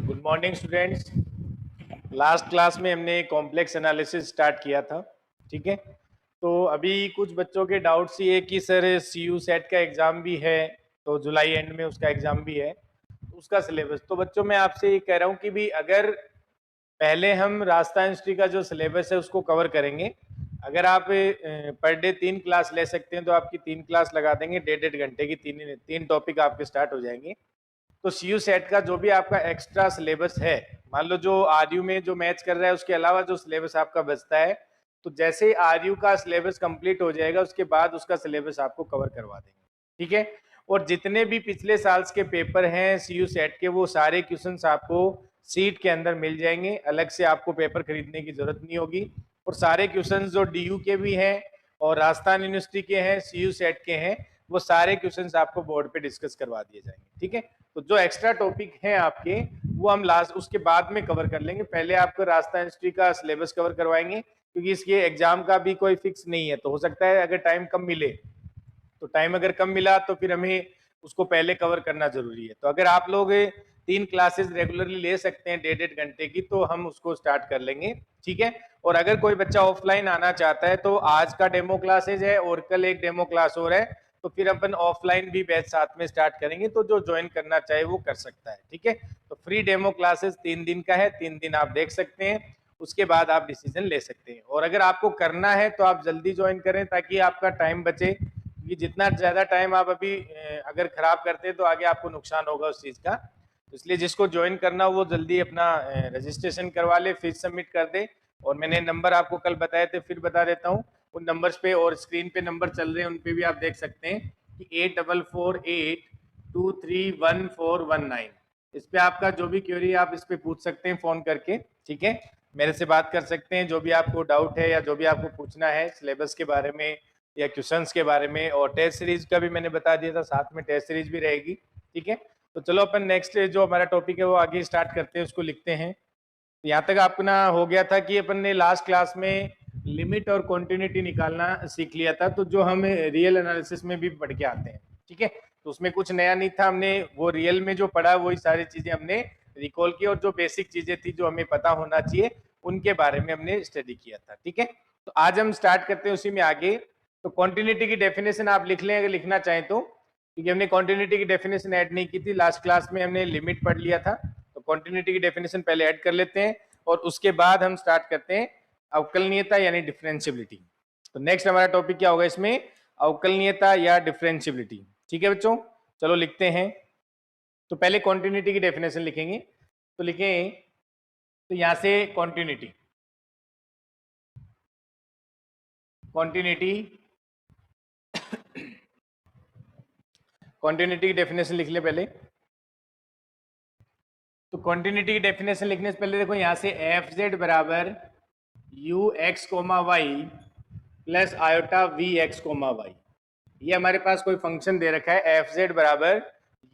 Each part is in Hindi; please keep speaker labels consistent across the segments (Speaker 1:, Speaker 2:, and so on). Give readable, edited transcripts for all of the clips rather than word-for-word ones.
Speaker 1: Good morning students. Last class में हमने कॉम्प्लेक्स एनालिसिस स्टार्ट किया था, ठीक है। तो अभी कुछ बच्चों के डाउट्स ये कि सर CU सेट का एग्ज़ाम भी है, तो जुलाई एंड में उसका एग्ज़ाम भी है, तो उसका सिलेबस। तो बच्चों मैं आपसे ये कह रहा हूँ कि भी अगर पहले हम रास्ता हिस्ट्री का जो सिलेबस है उसको कवर करेंगे। अगर आप पर डे 3 क्लास ले सकते हैं तो आपकी 3 क्लास लगा देंगे, 1.5 घंटे की तीन टॉपिक आपके स्टार्ट हो जाएंगे। तो CU सेट का जो भी आपका एक्स्ट्रा सिलेबस है, मान लो जो RU में जो मैच कर रहा है उसके अलावा जो सिलेबस आपका बचता है, तो जैसे ही RU का सिलेबस कंप्लीट हो जाएगा उसके बाद उसका सिलेबस आपको कवर करवा देंगे, ठीक है। और जितने भी पिछले साल के पेपर हैं CU सेट के, वो सारे क्वेश्चंस आपको सीट के अंदर मिल जाएंगे, अलग से आपको पेपर खरीदने की जरूरत नहीं होगी। और सारे क्वेश्चंस जो DU के भी हैं और राजस्थान यूनिवर्सिटी के हैं, CU सेट के हैं, वो सारे क्वेश्चंस आपको बोर्ड पे डिस्कस करवा दिए जाएंगे, ठीक है। तो जो एक्स्ट्रा टॉपिक हैं आपके, वो हम लास्ट उसके बाद में कवर कर लेंगे। पहले आपको राजस्थान हिस्ट्री का सिलेबस कवर करवाएंगे, क्योंकि इसके एग्जाम का भी कोई फिक्स नहीं है। तो हो सकता है अगर टाइम कम मिले, तो टाइम अगर कम मिला तो फिर हमें उसको पहले कवर करना जरूरी है। तो अगर आप लोग 3 क्लासेस रेगुलरली ले सकते हैं 1.5 घंटे की, तो हम उसको स्टार्ट कर लेंगे, ठीक है। और अगर कोई बच्चा ऑफलाइन आना चाहता है तो आज का डेमो क्लासेज है और कल एक डेमो क्लास और है, तो फिर अपन ऑफलाइन भी बैच साथ में स्टार्ट करेंगे, तो जो ज्वाइन करना चाहे वो कर सकता है, ठीक है। तो फ्री डेमो क्लासेस 3 दिन का है, 3 दिन आप देख सकते हैं, उसके बाद आप डिसीजन ले सकते हैं। और अगर आपको करना है तो आप जल्दी ज्वाइन करें ताकि आपका टाइम बचे, क्योंकि जितना ज्यादा टाइम आप अभी अगर खराब करते हैं तो आगे आपको नुकसान होगा उस चीज का। तो इसलिए जिसको ज्वाइन करना वो जल्दी अपना रजिस्ट्रेशन करवा ले, फीस सबमिट कर दे। और मैंने नंबर आपको कल बताए थे, फिर बता देता हूँ उन नंबर्स पे, और स्क्रीन पे नंबर चल रहे हैं उन पे भी आप देख सकते हैं कि 8448231419। इस पे आपका जो भी क्वेरी आप इस पे पूछ सकते हैं फोन करके, ठीक है। मेरे से बात कर सकते हैं, जो भी आपको डाउट है या जो भी आपको पूछना है सिलेबस के बारे में या क्वेश्चंस के बारे में। और टेस्ट सीरीज का भी मैंने बता दिया था, साथ में टेस्ट सीरीज भी रहेगी, ठीक है। तो चलो अपन नेक्स्ट जो हमारा टॉपिक है वो आगे स्टार्ट करते हैं, उसको लिखते हैं। यहाँ तक अपना हो गया था कि अपन ने लास्ट क्लास में लिमिट और कॉन्टिन्यूटी निकालना सीख लिया था, तो जो हम रियल एनालिसिस में भी पढ़ के आते हैं, ठीक है। तो उसमें कुछ नया नहीं था, हमने वो रियल में जो पढ़ा वही सारी चीजें हमने रिकॉल की, और जो बेसिक चीजें थी जो हमें पता होना चाहिए उनके बारे में हमने स्टडी किया था, ठीक है। तो आज हम स्टार्ट करते हैं उसी में आगे। तो कॉन्टिन्यूटी की डेफिनेशन आप लिख लें अगर लिखना चाहें तो, क्योंकि हमने कॉन्टिन्यूटी की डेफिनेशन ऐड नहीं की थी लास्ट क्लास में, हमने लिमिट पढ़ लिया था। तो कॉन्टिन्यूटी की डेफिनेशन पहले ऐड कर लेते हैं और उसके बाद हम स्टार्ट करते हैं अवकलनीयता यानी डिफरेंशियबिलिटी। तो नेक्स्ट हमारा टॉपिक क्या होगा इसमें, अवकलनीयता या डिफरेंशियबिलिटी, ठीक है बच्चों। चलो लिखते हैं। तो पहले कॉन्टिन्यूटी की डेफिनेशन लिखेंगे, तो लिखें, तो यहां से कॉन्टिन्यूटी कॉन्टिन्यूटी कॉन्टिन्यूटी की डेफिनेशन लिख ले पहले। तो कॉन्टिन्यूटी की डेफिनेशन लिखने से पहले देखो यहां से एफ जेड बराबर u x comma y plus iota v x comma y, ये हमारे पास कोई फंक्शन दे रखा है एफ जेड बराबर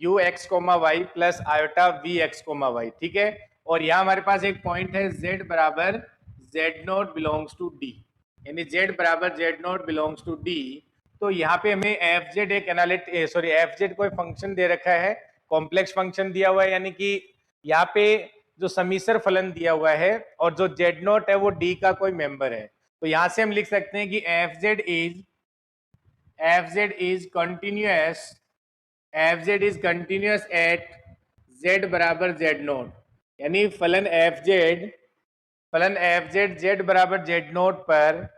Speaker 1: u x comma y plus iota v x comma y, ठीक है। और यहाँ हमारे पास एक पॉइंट है जेड बराबर z naught belongs to d, यानी जेड बराबर z naught belongs to d. तो यहाँ पे हमें एफ जेड एक एफ जेड कोई फंक्शन दे रखा है, कॉम्प्लेक्स फंक्शन दिया हुआ है, यानी कि यहाँ पे जो समीसर फलन दिया हुआ है, और जो जेड नॉट है वो डी का कोई मेंबर है। तो यहां से हम लिख सकते हैं कि F Z is continuous eight Z बराबर जेड नॉट, यानी फलन एफ जेड जेड बराबर जेड नॉट पर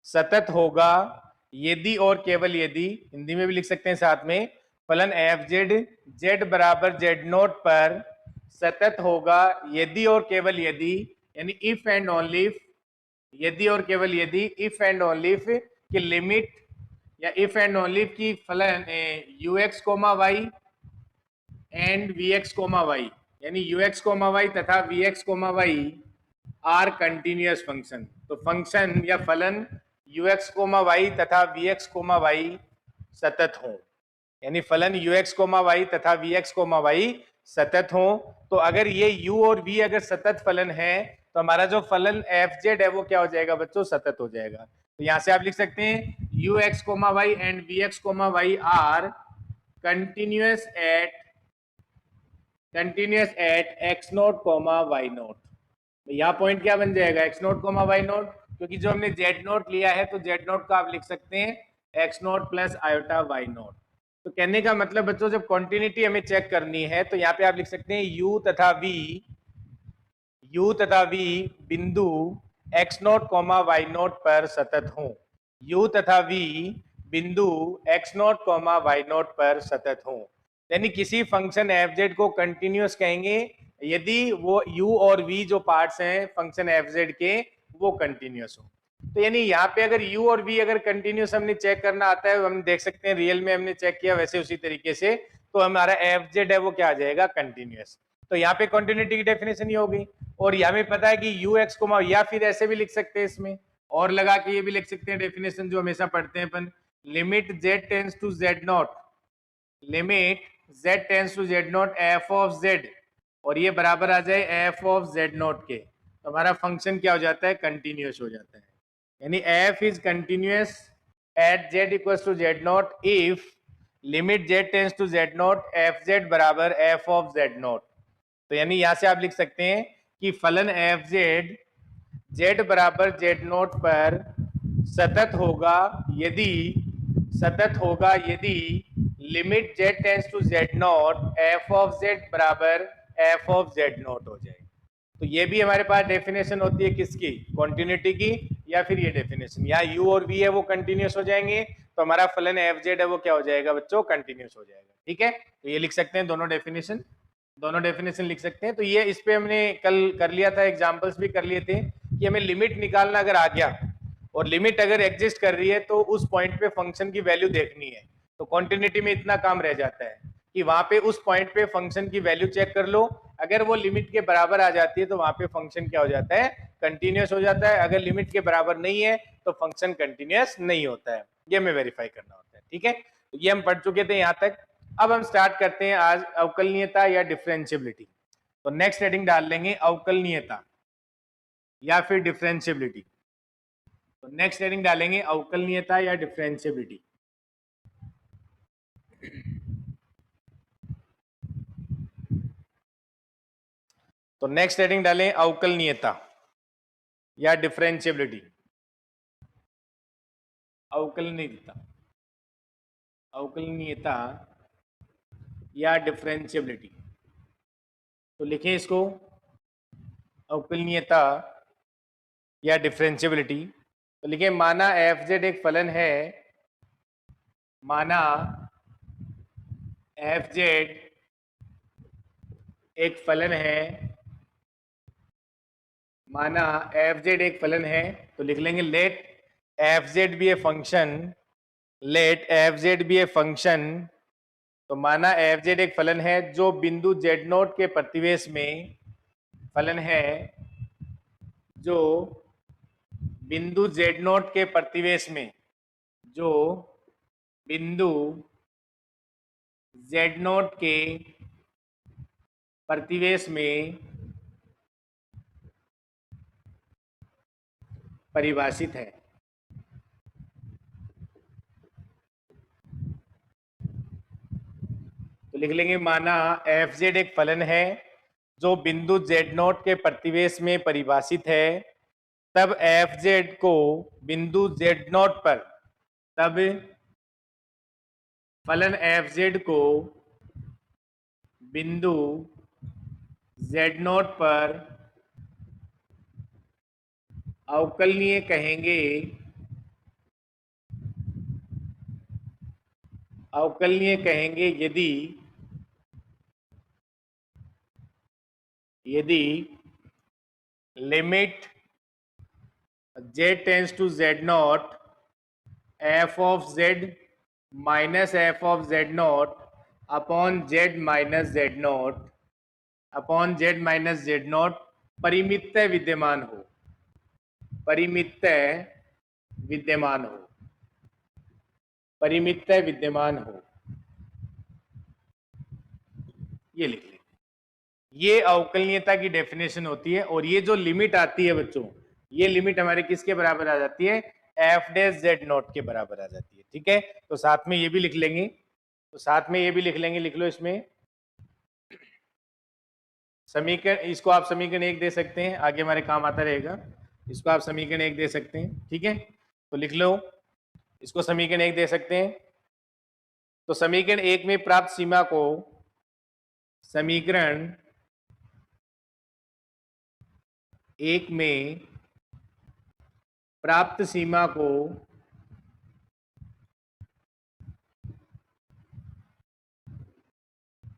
Speaker 1: सतत होगा यदि और केवल यदि, हिंदी में भी लिख सकते हैं साथ में, फलन एफ जेड जेड बराबर जेड नॉट पर सतत होगा यदि और केवल यदि, यानी इफ एंड ओनली यदि और केवल यदि, इफ एंड ओनली की लिमिट या इफ एंड ओनली की फलन u x comma y and v x comma y, यानी यू एक्स कोमा वाई तथा v x comma y are continuous function. तो फंक्शन या फलन यू एक्स कोमा वाई तथा वी एक्स कोमा वाई सतत हो, यानी फलन यू एक्स कोमा वाई तथा वी एक्स कोमा वाई सतत हो। तो अगर ये u और v अगर सतत फलन है तो हमारा जो फलन एफ जेड है वो क्या हो जाएगा बच्चों, सतत हो जाएगा। तो यहां से आप लिख सकते हैं u x comma y and v x comma y are continuous continuous at x naught comma y naught. यहाँ पॉइंट क्या बन जाएगा, x naught comma y naught, क्योंकि जो हमने जेड नोट लिया है तो जेड नोट का आप लिख सकते हैं x naught plus iota y naught. तो कहने का मतलब बच्चों जब कॉन्टिन्यूटी हमें चेक करनी है तो यहाँ पे आप लिख सकते हैं यू तथा वी बिंदु x naught comma y naught पर सतत हों। यू तथा वी बिंदु x naught comma y naught पर सतत हों। यानी किसी फंक्शन एफ जेड को कंटिन्यूअस कहेंगे यदि वो u और v जो पार्ट्स हैं फंक्शन एफ जेड के वो कंटिन्यूअस हो। तो यानी यहाँ पे अगर u और v अगर कंटिन्यूअस हमने चेक करना आता है, हम देख सकते हैं रियल में हमने चेक किया वैसे उसी तरीके से, तो हमारा एफ जेड है वो क्या आ जाएगा, कंटिन्यूअस। तो यहाँ पे कंटिन्यूटी की डेफिनेशन ही हो गई। और यहाँ में पता है कि यू एक्स कोमा, या फिर ऐसे भी लिख सकते हैं इसमें और लगा के ये भी लिख सकते हैं डेफिनेशन जो हमेशा पढ़ते हैं अपन, limit z tends to z not, limit z tends to z not f of z, और ये बराबर आ जाए एफ ऑफ जेड नॉट के, तो हमारा फंक्शन क्या हो जाता है, कंटिन्यूअस हो जाता है। यानी f is continuous at z equals to z naught if limit z tends to z not f z बराबर एफ ऑफ जेड नॉट। तो यानी यहां से आप लिख सकते हैं कि फलन एफ जेड जेड बराबर जेड नोट पर सतत होगा यदि limit z tends to z not f of z बराबर एफ ऑफ जेड नॉट हो जाए। तो ये भी हमारे पास डेफिनेशन होती है किसकी, कॉन्टिन्यूटी की, या फिर ये डेफिनेशन यहाँ u और v है वो कंटिन्यूअस हो जाएंगे तो हमारा फलन एफ जेड है वो क्या हो जाएगा बच्चों, कंटिन्यूअस हो जाएगा। ठीक है, तो ये लिख सकते हैं दोनों डेफिनेशन लिख सकते हैं। तो ये इस पे हमने कल कर लिया था, एग्जांपल्स भी कर लिए थे कि हमें लिमिट निकालना अगर आ गया और लिमिट अगर एग्जिस्ट कर रही है तो उस पॉइंट पे फंक्शन की वैल्यू देखनी है। तो कॉन्टिन्यूटी में इतना काम रह जाता है कि वहां पे उस पॉइंट पे फंक्शन की वैल्यू चेक कर लो, अगर वो लिमिट के बराबर आ जाती है तो वहां पे फंक्शन क्या हो जाता है, कंटिन्यूअस हो जाता है। अगर लिमिट के बराबर नहीं है तो फंक्शन कंटिन्यूअस नहीं होता है, ये हमें वेरीफाई करना होता है। ठीक है, तो ये हम पढ़ चुके थे यहाँ तक। अब हम स्टार्ट करते हैं आज अवकलनीयता या डिफरेंशियबिलिटी। तो नेक्स्ट हेडिंग डाल लेंगे अवकलनीयता या फिर डिफरेंशियबिलिटी। तो नेक्स्ट हेडिंग डालेंगे अवकलनीयता या डिफरेंशियबिलिटी। तो नेक्स्ट हेडिंग डालें अवकलनीयता या डिफरेंशियबिलिटी। अवकलनीयता या डिफरेंशियबिलिटी। तो लिखें इसको अवकलनीयता या डिफरेंशियबिलिटी। तो लिखें माना एफ जेड एक फलन है, माना एफ जेड एक फलन है, माना एफ जेड एक फलन है। तो लिख लेंगे let f z be a function, let f z be a function. तो माना एफ जेड एक फलन है जो बिंदु जेड नोट के प्रतिवेश में, फलन है जो बिंदु जेड नोट के प्रतिवेश में, जो बिंदु जेड नोट के प्रतिवेश में परिभाषित है। तो लिख लेंगे माना एफ जेड एक फलन है जो बिंदु जेड नोट के प्रतिवेश में परिभाषित है, तब एफ जेड को बिंदु जेड नोट पर, तब फलन एफ जेड को बिंदु जेड नोट पर अवकलनीय कहेंगे, अवकलनीय कहेंगे यदि limit z tends to z nought f of z minus f of z nought upon z minus z nought upon z minus z nought परिमितः विद्यमान हो, परिमितः विद्यमान हो, परिमितः विद्यमान हो, ये लिख लें। ये अवकलनीयता की डेफिनेशन होती है। और ये जो लिमिट आती है बच्चों, ये लिमिट हमारे किसके बराबर आ जाती है, एफ डैश जेड नॉट के बराबर आ जाती है। ठीक है, तो साथ में ये भी लिख लेंगे, लिख लो इसमें समीकरण, इसको आप समीकरण 1 दे सकते हैं, आगे हमारे काम आता रहेगा। इसको आप समीकरण 1 दे सकते हैं, ठीक है, तो लिख लो, इसको समीकरण 1 दे सकते हैं। तो समीकरण 1 में प्राप्त सीमा को समीकरण 1 में प्राप्त सीमा को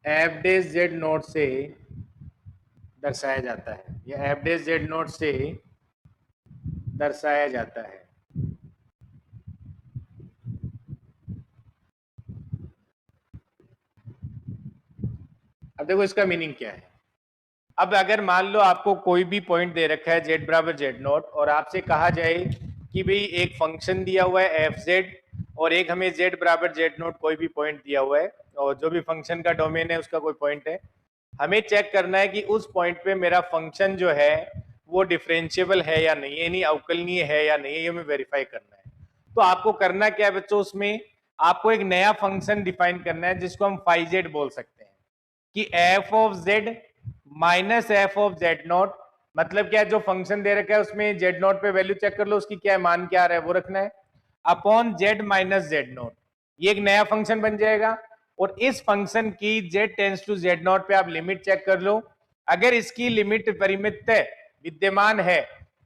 Speaker 1: एफ डैश जेड नोट से दर्शाया जाता है, या एफ डैश जेड नोट से दर्शाया जाता है। अब देखो इसका मीनिंग क्या है। अब अगर मान लो आपको कोई भी पॉइंट दे रखा है z बराबर जेड नॉट, और आपसे कहा जाए कि भाई एक फंक्शन दिया हुआ है एफ जेड, और एक हमें z बराबर जेड नॉट कोई भी पॉइंट दिया हुआ है, और जो भी फंक्शन का डोमेन है उसका कोई पॉइंट है, हमें चेक करना है कि उस पॉइंट पे मेरा फंक्शन जो है वो डिफरेंशिएबल है या नहीं, यानी अवकलनीय है या नहीं, ये हमें वेरीफाई करना है। तो आपको करना क्या है बच्चों, उसमें आपको एक नया फंक्शन डिफाइन करना है जिसको हम फाई जेड बोल सकते हैं, कि F of z minus f of z not, मतलब क्या है, जो फंक्शन दे रखा है उसमें जेड नॉट पे वैल्यू चेक कर लो, उसकी क्या है, मान क्या आ रहा है वो रखना है, upon z minus z naught, ये एक नया फंक्शन बन जाएगा। और इस फंक्शन की z tends to z not पे आप लिमिट चेक कर लो, अगर इसकी लिमिट परिमित विद्यमान है,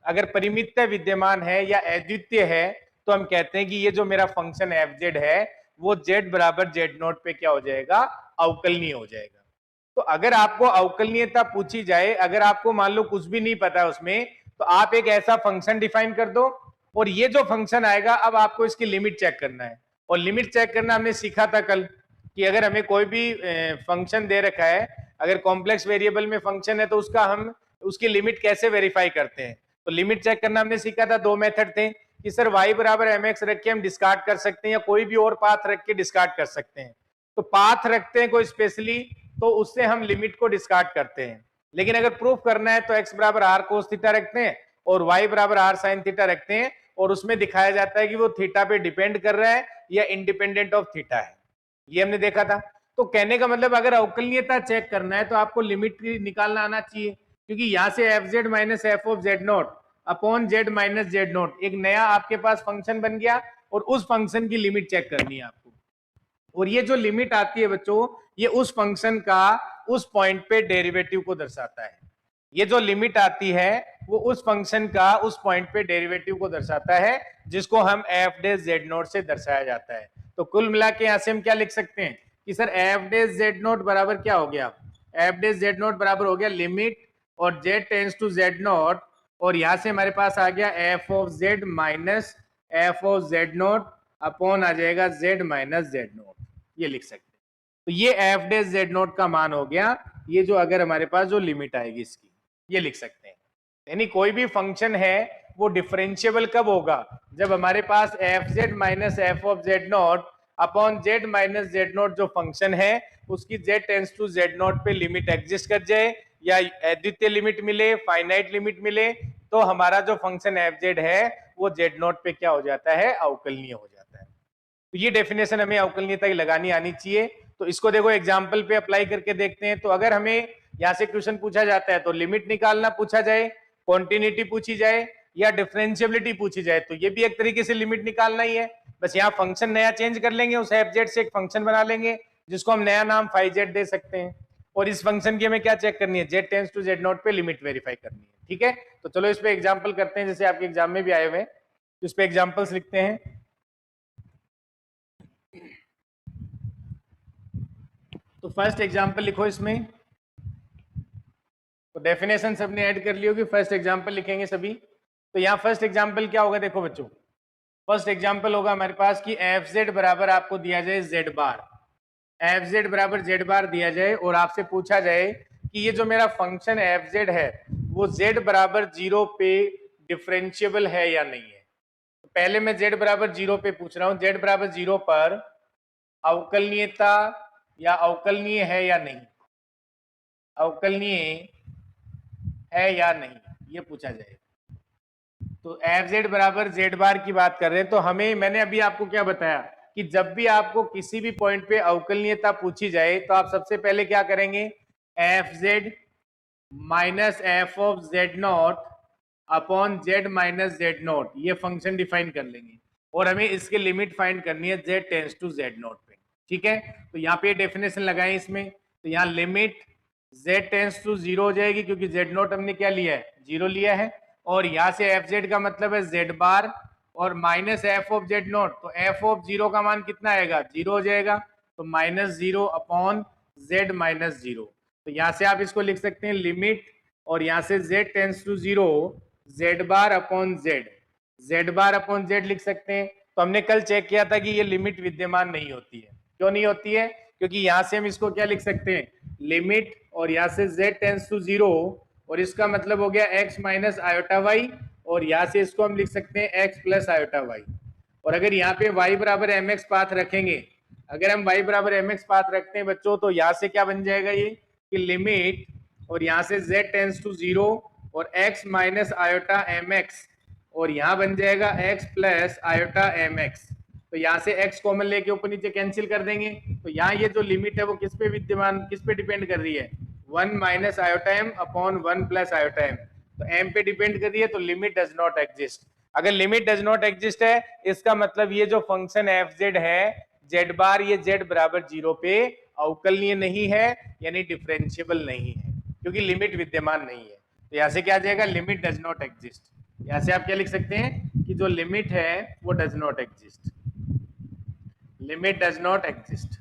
Speaker 1: अगर परिमित विद्यमान है या अद्वितीय है, तो हम कहते हैं कि ये जो मेरा फंक्शन एफ जेड है वो जेड बराबर जेड नॉट पे क्या हो जाएगा, अवकलनीय हो जाएगा। तो अगर आपको अवकलनीयता पूछी जाए, अगर आपको मान लो कुछ भी नहीं पता है उसमें, तो आप एक ऐसा फंक्शन डिफाइन कर दो, और ये जो फंक्शन आएगा अब आपको इसकी लिमिट चेक करना है। और लिमिट चेक करना हमने सीखा था कल, कि अगर हमें कोई भी फंक्शन दे रखा है, अगर कॉम्प्लेक्स वेरिएबल में फंक्शन है, तो उसका हम उसकी लिमिट कैसे वेरीफाई करते हैं। तो लिमिट चेक करना हमने सीखा था, दो मेथड थे, कि सर y बराबर एम एक्स रख के हम डिस्कार्ड कर सकते हैं, या कोई भी और पाथ रख के डिस्कार्ड कर सकते हैं। तो पाथ रखते हैं कोई स्पेशली, तो उससे हम लिमिट को डिस्कार्ड करते हैं। लेकिन अगर प्रूफ करना है तो x बराबर आर कोस थीटा रखते हैं, और y बराबर आर साइन थीटा रखते हैं, और उसमें दिखाया जाता है कि वो थीटा पे डिपेंड कर रहा है या इंडिपेंडेंट ऑफ थीटा है, ये हमने देखा था। तो कहने का मतलब अगर अवकलनीयता चेक करना है तो आपको लिमिट निकालना आना चाहिए, क्योंकि यहां से f z minus f of z not upon z minus z not, एक नया आपके पास फंक्शन बन गया, और उस फंक्शन की लिमिट चेक करनी है आपको। और ये जो लिमिट आती है बच्चों, ये उस फंक्शन का उस पॉइंट पे डेरिवेटिव को दर्शाता है। ये जो लिमिट आती है वो उस फंक्शन का उस पॉइंट पे डेरिवेटिव को दर्शाता है, जिसको हम एफ डे जेड नोट से दर्शाया जाता है। तो कुल मिला के यहां से हम क्या लिख सकते हैं कि sir F day Z note बराबर क्या हो गया, एफ डे जेड नोट बराबर हो गया लिमिट और z tends to z note, और यहां से हमारे पास आ गया f of z minus f of z nought upon आ जाएगा जेड माइनस जेड नोट, ये लिख सकते हैं। तो ये एफ डे जेड नोट का मान हो गया, ये जो अगर हमारे पास जो लिमिट आएगी इसकी, ये लिख सकते हैं। यानी कोई भी फंक्शन है वो डिफरेंशिएबल कब होगा, जब हमारे पास f z minus f of z not upon z minus z nought जो फंक्शन है उसकी z tends to z not पे लिमिट एग्जिस्ट कर जाए, या अद्वितीय लिमिट मिले, फाइनाइट लिमिट मिले, तो हमारा जो फंक्शन एफ जेड है वो जेड नॉट पे क्या हो जाता है, अवकलनीय हो जाता है। तो ये डेफिनेशन हमें अवकलनीयता की लगानी आनी चाहिए। तो इसको देखो एग्जाम्पल पे अप्लाई करके देखते हैं। तो अगर हमें यहाँ से क्वेश्चन पूछा जाता है तो लिमिट निकालना पूछा जाए, कॉन्टिन्यूटी पूछी जाए, या डिफरेंशियबिलिटी पूछी जाए, तो ये भी एक तरीके से लिमिट निकालना ही है। बस यहाँ फंक्शन नया चेंज कर लेंगे, उस एफ जेड से एक फंक्शन बना लेंगे जिसको हम नया नाम फाई जेड दे सकते हैं, और इस फंक्शन की हमें क्या चेक करनी है, z tends to z not पे लिमिट वेरीफाई करनी है। ठीक है, तो चलो इस पे एग्जाम्पल करते हैं, जैसे आपके एग्जाम में भी आए हुए हैं, तो इस पे एग्जाम्पल्स लिखते हैं। तो फर्स्ट एग्जाम्पल लिखो इसमें, तो डेफिनेशन सबने ऐड कर ली होगी, फर्स्ट एग्जाम्पल लिखेंगे सभी। तो यहाँ फर्स्ट एग्जाम्पल क्या होगा, देखो बच्चों, फर्स्ट एग्जाम्पल होगा हमारे पास कि एफ जेड बराबर आपको दिया जाए जेड बार, एफ जेड बराबर जेड बार दिया जाए, और आपसे पूछा जाए कि ये जो मेरा फंक्शन एफ जेड है वो जेड बराबर 0 पे डिफरेंशिएबल है या नहीं है। तो पहले मैं जेड बराबर 0 पे पूछ रहा हूँ, जेड बराबर 0 पर अवकलनीयता या अवकलनीय है या नहीं, अवकलनीय है या नहीं, ये पूछा जाएगा। तो एफ जेड बराबर जेड बार की बात कर रहे हैं, तो हमें, मैंने अभी आपको क्या बताया कि जब भी आपको किसी भी पॉइंट पे अवकलनीयता पूछी जाए तो आप सबसे पहले क्या करेंगे, f z minus f of z not upon z minus z naught, ये फंक्शन डिफाइन कर लेंगे और हमें इसके लिमिट फाइंड करनी है z tends to z not पे। ठीक है, तो यहाँ पे डेफिनेशन लगाएं इसमें, तो यहाँ limit z tends to zero हो जाएगी क्योंकि जेड नॉट हमने क्या लिया है, जीरो लिया है, और यहाँ से एफ जेड का मतलब है जेड बार और minus f of z naught, तो एफ ऑफ जीरो का मान कितना आएगा, जीरो हो जाएगा, तो minus zero upon z minus zero. तो यहाँ से आप इसको लिख सकते हैं लिमिट, और यहाँ से z tends to zero z bar upon z, z bar upon z लिख सकते हैं। तो हमने कल चेक किया था कि ये लिमिट विद्यमान नहीं होती है। क्यों नहीं होती है, क्योंकि यहाँ से हम इसको क्या लिख सकते हैं, लिमिट, और यहाँ से z टेंस टू जीरो, और इसका मतलब हो गया x माइनस आयोटा वाई, और यहाँ से इसको हम लिख सकते हैं x प्लस आयोटा वाई। और अगर यहाँ पे y बराबर एम एक्स पाथ रखेंगे, अगर हम y बराबर एम एक्स पाथ रखते हैं बच्चों, तो यहाँ से क्या बन जाएगा ये कि लिमिट, और यहाँ से z टेंस टू जीरो और x minus iota m x, और यहाँ बन जाएगा x plus iota m x. तो यहाँ से x कॉमन लेके ऊपर नीचे कैंसिल कर देंगे, तो यहाँ ये जो लिमिट है वो किस पे विद्यमान, किस पे डिपेंड कर रही है, 1 minus iota m upon 1 plus iota m, तो m पे डिपेंड कर रही है, तो लिमिट डज नॉट एग्जिस्ट। अगर लिमिट डज नॉट एग्जिस्ट है, इसका मतलब ये जो फंक्शन एफ जेड है जेड बार, ये जेड बराबर जीरो पे अवकलनीय नहीं है, यानी डिफरेंशिएबल नहीं है, क्योंकि लिमिट विद्यमान नहीं है। तो यहाँ से क्या आ जाएगा, लिमिट डज नॉट एग्जिस्ट। यहाँ से आप क्या लिख सकते हैं कि जो लिमिट है वो does not exist, limit does not exist.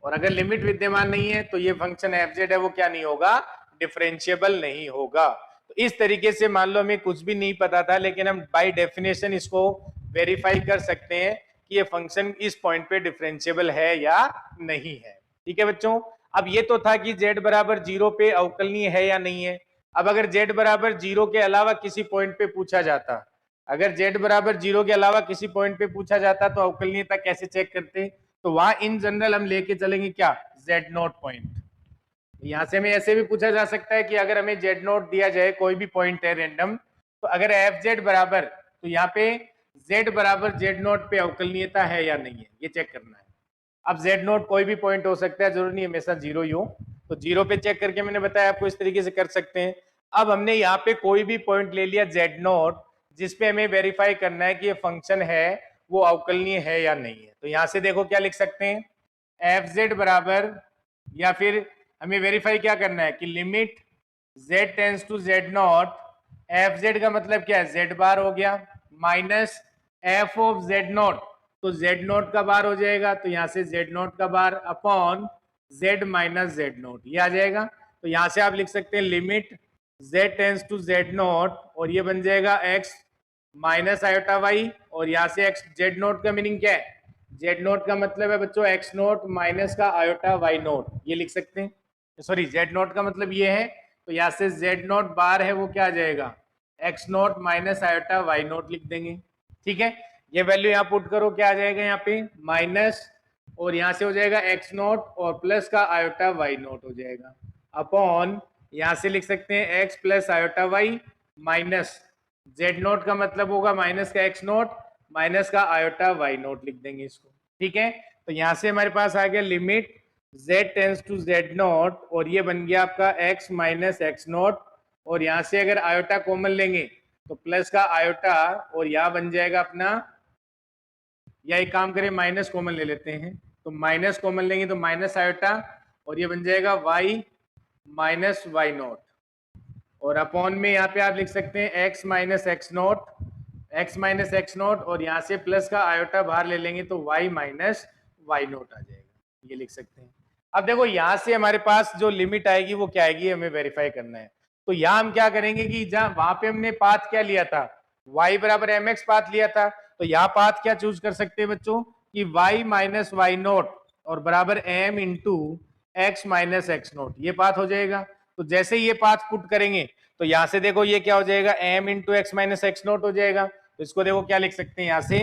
Speaker 1: और अगर लिमिट विद्यमान नहीं है तो ये फंक्शन एफ जेड है वो क्या नहीं होगा, डिफरेंशिएबल नहीं होगा। तो इस तरीके से मान लो हमें कुछ भी नहीं पता था, लेकिन हम बाय डेफिनेशन इसको वेरीफाई कर सकते हैं कि ये फंक्शन इस पॉइंट पे डिफरेंशिएबल है या नहीं है। ठीक है बच्चों, अब ये तो था कि z बराबर जीरो पे अवकलनीय है या नहीं है। अब अगर z बराबर जीरो के अलावा किसी पॉइंट पे पूछा जाता, अगर z बराबर जीरो के अलावा किसी पॉइंट पे पूछा जाता तो अवकलनीयता कैसे चेक करते, तो वहां इन जनरल हम लेके चलेंगे क्या, z नोट पॉइंट। यहां से हमें ऐसे भी पूछा जा सकता है कि अगर हमें z नोट दिया जाए, कोई भी पॉइंट है रैंडम, तो अगर एफ जेड बराबर, तो यहाँ पे z बराबर z नोट पे अवकलनीयता है या नहीं है, ये चेक करना है। अब z नोट कोई भी पॉइंट हो सकता है, जरूरी नहीं हमेशा जीरो ही हो, तो जीरो पे चेक करके मैंने बताया आपको इस तरीके से कर सकते हैं। अब हमने यहाँ पे कोई भी पॉइंट ले लिया z नोट, जिसपे हमें वेरीफाई करना है कि ये फंक्शन है वो अवकलनीय है या नहीं है। तो यहाँ से देखो क्या लिख सकते हैं, एफ जेड बराबर, या फिर हमें वेरीफाई क्या करना है कि limit z tends to z not, f z का मतलब क्या है, जेड बार हो गया, minus f of z naught, तो जेड नॉट का बार हो जाएगा, तो यहाँ से जेड नॉट का बार upon z minus z naught, ये आ जाएगा। तो यहाँ से आप लिख सकते हैं limit z tends to z naught, और ये बन जाएगा x माइनस आयोटा वाई, और यहाँ से x, जेड नोट का मीनिंग क्या है, जेड नोट का मतलब है बच्चों x नोट माइनस का आयोटा वाई नोट, ये लिख सकते हैं, सॉरी जेड नोट का मतलब ये है, तो यहाँ से जेड नोट बार है वो क्या आ जाएगा, x naught minus iota y naught लिख देंगे। ठीक है, ये वैल्यू यहाँ पुट करो, क्या आ जाएगा यहाँ पे माइनस, और यहाँ से हो जाएगा x नोट और प्लस का आयोटा वाई नोट हो जाएगा, अपॉन यहाँ से लिख सकते हैं x plus iota y minus z naught का मतलब होगा माइनस का x नोट माइनस का आयोटा वाई नोट लिख देंगे इसको। ठीक है, तो यहाँ से हमारे पास आ गया limit z tends to z note, और ये बन गया आपका x माइनस एक्स नोट, और यहाँ से अगर आयोटा कॉमन लेंगे तो प्लस का आयोटा, और यहाँ बन जाएगा अपना, या एक काम करें माइनस कॉमन ले लेते हैं, तो माइनस कॉमन लेंगे तो माइनस आयोटा, और ये बन जाएगा y माइनस वाई नोट, और अपॉन में यहाँ पे आप लिख सकते हैं x minus x note, x minus x note, और यहाँ से प्लस का आयोटा बाहर ले लेंगे तो y माइनस वाई नोट आ जाएगा, ये लिख सकते हैं। अब देखो यहाँ से हमारे पास जो लिमिट आएगी वो क्या आएगी, हमें वेरीफाई करना है। तो यहाँ हम क्या करेंगे कि जहाँ वहां पे हमने पाथ क्या लिया था, y बराबर एम एक्स पाथ लिया था, तो यहाँ पाथ क्या चूज कर सकते हैं बच्चों कि y माइनस वाई नोट और बराबर m into x minus x note, ये पाथ हो जाएगा। तो जैसे ये पाथ पुट करेंगे तो यहाँ से देखो ये क्या हो जाएगा, m into x minus x note हो जाएगा। तो इसको देखो क्या लिख सकते हैं यहाँ से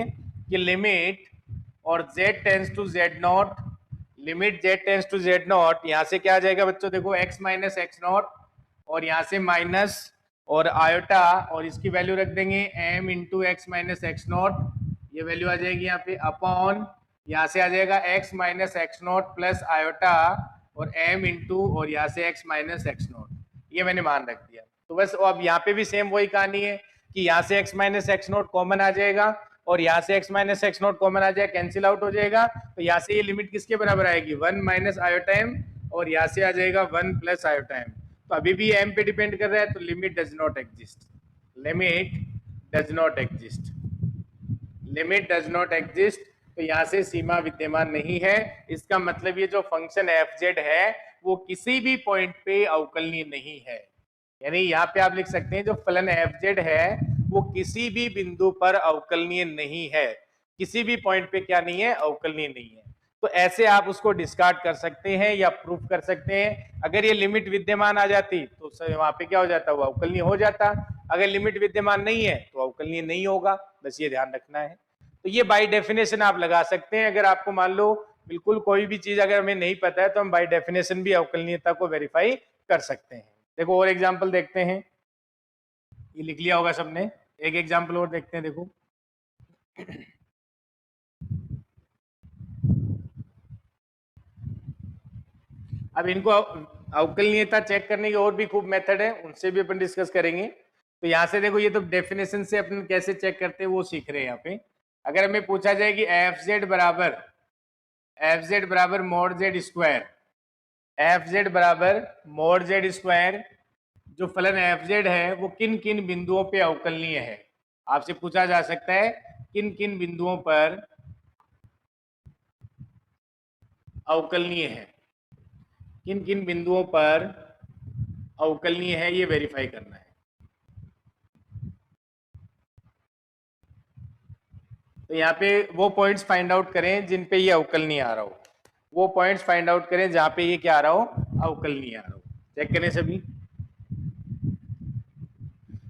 Speaker 1: कि लिमिट और z tends to z not, limit z tends to z naught, यहाँ से क्या आ जाएगा बच्चों, देखो x माइनस एक्स नॉट, और यहाँ से माइनस और आयोटा, और इसकी वैल्यू रख देंगे m into x minus x not, ये वैल्यू आ जाएगी यहाँ पे, अपॉन यहाँ से आ जाएगा x minus x not plus iota और m इंटू और यहाँ से x माइनस एक्स नॉट, ये मैंने मान रख दिया। तो बस अब यहाँ पे भी सेम वही कहानी है कि यहाँ से x minus x nought common आ जाएगा और यहाँ से x minus x nought common आ जाएगा, कैंसिल आउट हो जाएगा। तो यहाँ से ये लिमिट किसके बराबर आएगी, 1 माइनस आयोटाइम, और यहाँ से आ जाएगा 1 प्लस आयोटाइम। तो अभी भी m पे डिपेंड कर रहा है, तो limit does not exist, limit does not exist, limit does not exist. तो यहाँ से सीमा विद्यमान नहीं है। इसका मतलब ये जो फंक्शन एफ जेड है वो किसी भी पॉइंट पे अवकलनीय नहीं है। यानी यहाँ पे आप लिख सकते हैं जो फलन एफ जेड है वो किसी भी बिंदु पर अवकलनीय नहीं है, किसी भी पॉइंट पे क्या नहीं है, अवकलनीय नहीं है। तो ऐसे आप उसको डिस्कार्ड कर सकते हैं या प्रूफ कर सकते हैं। अगर ये लिमिट विद्यमान आ जाती तो वहां पे क्या हो जाता, वो अवकलनीय हो जाता। अगर लिमिट विद्यमान नहीं है तो अवकलनीय नहीं होगा, बस ये ध्यान रखना है। तो ये बाय डेफिनेशन आप लगा सकते हैं। अगर आपको मान लो बिल्कुल कोई भी चीज अगर हमें नहीं पता है तो हम बाय डेफिनेशन भी अवकलनीयता को वेरीफाई कर सकते हैं। देखो और एग्जांपल देखते हैं, ये लिख लिया होगा सबने, एक एग्जांपल और देखते हैं। देखो अब इनको अवकलनीयता चेक करने के और भी खूब मेथड है, उनसे भी अपन डिस्कस करेंगे। तो यहाँ से देखो ये तो डेफिनेशन से अपन कैसे चेक करते हैं वो सीख रहे हैं यहाँ पे। अगर हमें पूछा जाए कि एफ जेड बराबर mode Z square, F z बराबर मोड जेड स्क्वायर, जो फलन एफ जेड है वो किन किन बिंदुओं पे अवकलनीय है, आपसे पूछा जा सकता है किन किन बिंदुओं पर अवकलनीय है, किन किन बिंदुओं पर अवकलनीय है, ये वेरीफाई करना है। तो यहाँ पे वो पॉइंट्स फाइंड आउट करें जिन पे ये अवकलनीय आ रहा हो, वो पॉइंट्स फाइंड आउट करें जहां पे ये क्या आ रहा हो, अवकलनीय आ रहा हो। चेक करें सभी,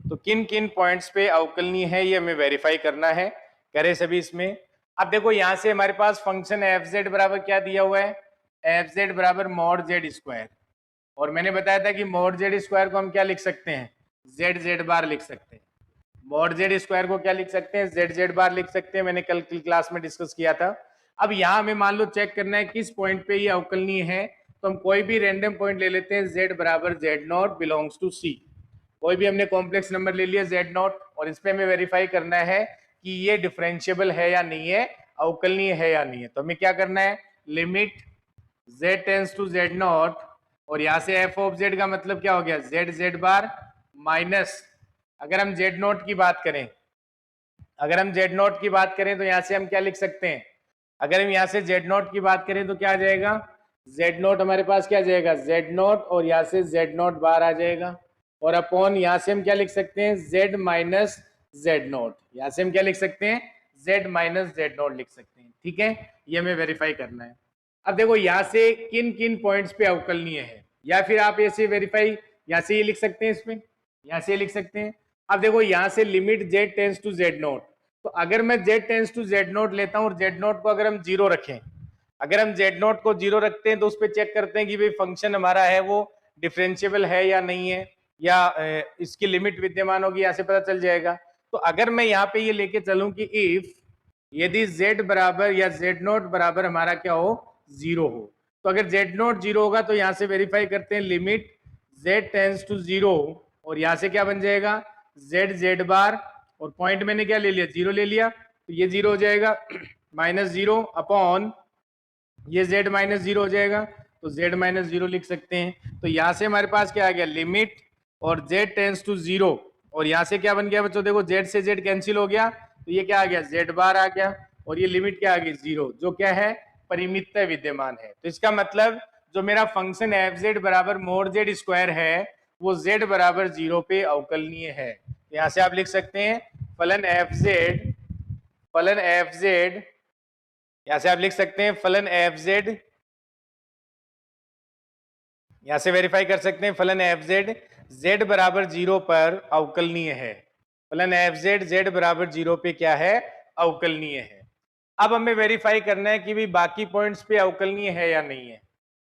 Speaker 1: तो किन किन पॉइंट्स पे अवकलनीय है ये हमें वेरीफाई करना है। करें सभी इसमें। अब देखो यहां से हमारे पास फंक्शन एफ जेड बराबर क्या दिया हुआ है, एफ जेड बराबर मॉड जेड स्क्वायर, और मैंने बताया था कि मॉड जेड स्क्वायर को हम क्या लिख सकते हैं, जेड जेड बार लिख सकते हैं। मॉड जेड स्क्वायर को क्या लिख सकते हैं, जेड जेड बार लिख सकते हैं, मैंने कल की क्लास में डिस्कस किया था। अब यहाँ हमें मान लो चेक करना है किस पॉइंट पे ये अवकलनीय है, तो हम कोई भी रैंडम पॉइंट ले लेते हैं, z बराबर जेड नॉट बिलोंग्स टू सी। कोई भी हमने कॉम्प्लेक्स नंबर ले लिया जेड नॉट, और इस पे हमें वेरीफाई करना है कि ये डिफरेंशिएबल है या नहीं है, अवकलनीय है या नहीं है। तो हमें क्या करना है, limit z tends to z naught, और यहाँ से f ऑफ z का मतलब क्या हो गया, z जेड बार माइनस, अगर हम जेड नॉट की बात करें, अगर हम जेड नॉट की बात करें तो यहाँ से हम क्या लिख सकते हैं, अगर हम यहाँ से जेड नॉट की बात करें तो क्या आ जाएगा, जेड नॉट हमारे पास क्या आ जाएगा, जेड नॉट, और यहाँ से जेड नॉट बार आ जाएगा, और अपॉन यहाँ से हम क्या लिख सकते हैं, जेड माइनस जेड नॉट, यहाँ से हम क्या लिख सकते हैं, जेड माइनस जेड नॉट लिख सकते हैं। ठीक है, ये हमें वेरीफाई करना है। अब देखो यहाँ से किन किन पॉइंट्स पे अवकलनीय है, या फिर आप ऐसे वेरीफाई यहाँ से ये लिख सकते हैं, इसमें यहाँ से लिख सकते हैं। अब देखो यहाँ से limit z tends to z naught, तो अगर मैं z tends to z naught लेता हूँ और z नोट को अगर हम जीरो रखें, अगर हम z नोट को जीरो रखते हैं तो उस पर चेक करते हैं कि भाई फंक्शन हमारा है वो डिफरेंशिएबल है या नहीं है, या इसकी लिमिट विद्यमान होगी, यहाँ से पता चल जाएगा। तो अगर मैं यहाँ पे ये लेके चलूं कि इफ यदि z बराबर या z नोट बराबर हमारा क्या हो, जीरो हो, तो अगर z नोट जीरो होगा तो यहाँ से वेरीफाई करते हैं limit z tends to zero, और यहाँ से क्या बन जाएगा, जेड जेड बार, और पॉइंट मैंने क्या ले लिया, जीरो ले लिया, तो ये जीरो हो जाएगा, माइनस जीरो अपॉन ये z माइनस जीरो हो जाएगा, तो z माइनस जीरो लिख सकते हैं। तो यहाँ से हमारे पास क्या आ गया, लिमिट और z टेंस टू जीरो, और यहाँ से क्या बन गया बच्चों, देखो z से z कैंसिल हो गया, तो ये क्या आ गया, z बार आ गया, और ये लिमिट क्या आ गई, जीरो, जो क्या है, परिमितता विद्यमान है। तो इसका मतलब जो मेरा फंक्शन एफ जेड बराबर मोड जेड स्क्वायर है वो z बराबर जीरो पे अवकलनीय है। यहाँ से आप लिख सकते हैं फलन एफ जेड, फलन एफ जेड, यहाँ से आप लिख सकते हैं फलन एफ जेड, यहाँ से वेरीफाई कर सकते हैं फलन एफ जेड जेड बराबर जीरो पर अवकलनीय है, फलन एफ जेड जेड बराबर जीरो पे क्या है, अवकलनीय है। अब हमें वेरीफाई करना है कि भी बाकी पॉइंट्स पे अवकलनीय है या नहीं है।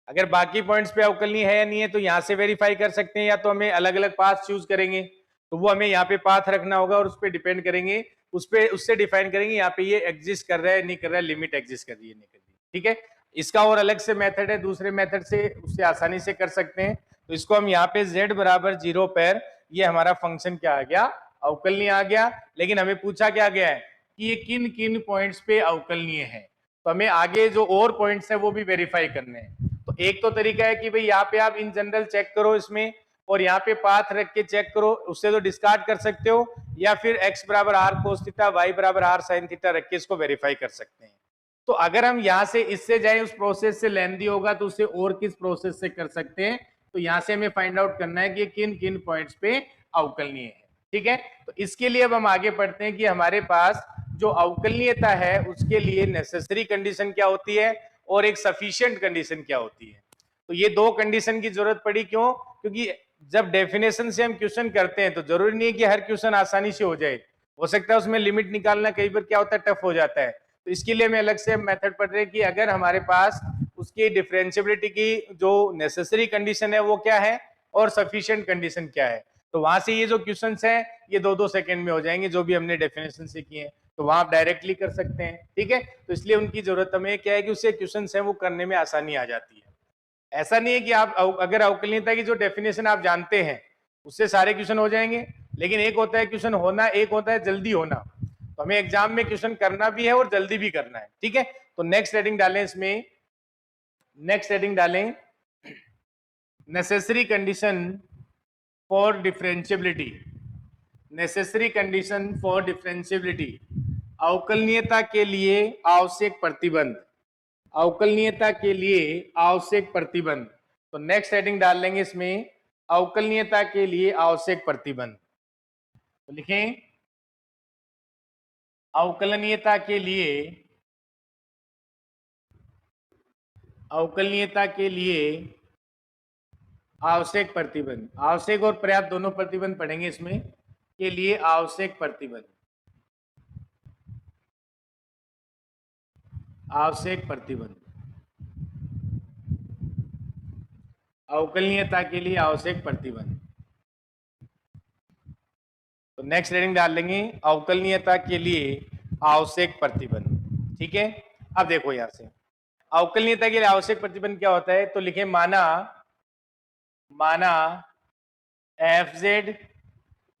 Speaker 1: अगर बाकी पॉइंट्स पे अवकलनीय है या नहीं है तो यहाँ से वेरीफाई कर सकते हैं, या तो हमें अलग अलग पाथ चूज करेंगे, तो वो हमें यहाँ पे पाथ रखना होगा और उस पर डिपेंड करेंगे, उससे डिफाइन करेंगे यहाँ पे ये एग्जिस्ट कर रहा है नहीं कर रहा है, लिमिट एग्जिस्ट कर रही है नहीं कर रही है। ठीक है, इसका और अलग से मेथड है, दूसरे मेथड से उससे आसानी से कर सकते हैं, तो इसको हम यहाँ पे z बराबर 0 पर ये हमारा फंक्शन क्या आ गया, अवकलनीय आ गया। लेकिन हमें पूछा क्या गया है कि ये किन किन पॉइंट्स पे अवकलनीय है, तो हमें आगे जो और पॉइंट्स है वो भी वेरीफाई करने हैं। तो एक तो तरीका है कि भाई यहाँ पे आप इन जनरल चेक करो इसमें, और यहाँ पे पाथ रख के चेक करो, उससे तो डिस्कार्ड कर सकते हो, या फिर x बराबर r cos थीटा, y बराबर r sin थीटा रख के इसको वेरीफाई कर सकते हैं। तो अगर हम यहाँ से इससे जाए उस प्रोसेस से लेंदी होगा, तो उसे और किस प्रोसेस से कर सकते हैं, तो यहाँ से हमें फाइंड आउट करना है कि किन किन पॉइंट्स पे अवकलनीय है। ठीक है, तो इसके लिए अब हम आगे पढ़ते हैं कि हमारे पास जो अवकलनीयता है उसके लिए नेसेसरी कंडीशन क्या होती है और एक सफिशिएंट कंडीशन क्या होती है। तो ये दो कंडीशन की जरूरत पड़ी, क्यों? क्योंकि जब डेफिनेशन से हम क्वेश्चन करते हैं तो जरूरी नहीं है कि हर क्वेश्चन आसानी से हो जाए, हो सकता है उसमें लिमिट निकालना कई बार क्या होता है, टफ हो जाता है। तो इसके लिए मैं अलग से मेथड पढ़ रहे हैं कि अगर हमारे पास उसकी डिफरेंशिएबिलिटी की जो नेसेसरी कंडीशन है वो क्या है और सफिशिएंट कंडीशन क्या है, तो वहां से ये जो क्वेश्चंस हैं ये 2-2 सेकंड में हो जाएंगे, जो भी हमने डेफिनेशन से किए हैं, तो वहां आप डायरेक्टली कर सकते हैं। ठीक है, तो इसलिए उनकी जरूरत हमें क्या है कि उससे क्वेश्चंस हैं वो करने में आसानी आ जाती है। ऐसा नहीं है कि आप अगर अवकलनीयता की जो डेफिनेशन आप जानते हैं उससे सारे क्वेश्चन हो जाएंगे, लेकिन एक होता है क्वेश्चन होना, एक होता है जल्दी होना। तो हमें एग्जाम में क्वेश्चन करना भी है और जल्दी भी करना है। ठीक है, तो नेक्स्ट हेडिंग डालें इसमें, नेक्स्ट हेडिंग डालें necessary condition for differentiability. Necessary condition for differentiability, अवकलनीयता के लिए आवश्यक प्रतिबंध, अवकलनीयता के लिए आवश्यक प्रतिबंध। तो नेक्स्ट हेडिंग डाल लेंगे इसमें अवकलनीयता के लिए आवश्यक प्रतिबंध। तो लिखें अवकलनीयता के लिए, अवकलनीयता के लिए आवश्यक प्रतिबंध, आवश्यक और पर्याप्त दोनों प्रतिबंध पढ़ेंगे इसमें, के लिए आवश्यक प्रतिबंध, आवश्यक प्रतिबंध, अवकलनीयता के लिए आवश्यक प्रतिबंध। तो नेक्स्ट हेडिंग डाल लेंगे अवकलनीयता के लिए आवश्यक प्रतिबंध। ठीक है, अब देखो यहां से अवकलनीयता के लिए आवश्यक प्रतिबंध क्या होता है, तो लिखे माना, माना एफ जेड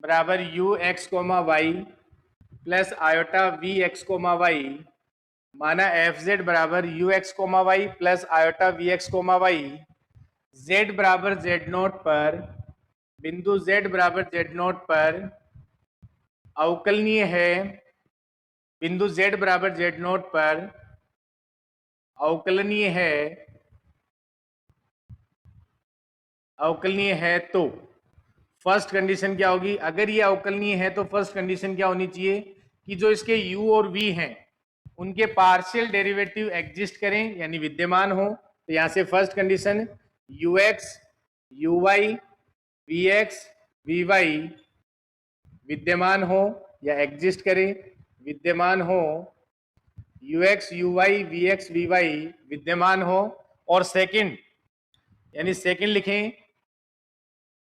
Speaker 1: बराबर u x comma y plus iota v x comma y, माना एफ जेड बराबर u x comma y plus iota v x comma y, z बराबर जेड नोट पर, बिंदु जेड बराबर जेड नोट पर अवकलनीय है, बिंदु z बराबर जेड नोट पर अवकलनीय है, अवकलनीय है, तो फर्स्ट कंडीशन क्या होगी, अगर ये अवकलनीय है तो फर्स्ट कंडीशन क्या होनी चाहिए कि जो इसके u और v हैं उनके पार्शियल डेरिवेटिव एग्जिस्ट करें यानी विद्यमान हो। तो यहां से first condition ux uy vx vy विद्यमान हो या एग्जिस्ट करें, विद्यमान हो, ux uy vx vy विद्यमान हो। और सेकंड यानी सेकंड लिखें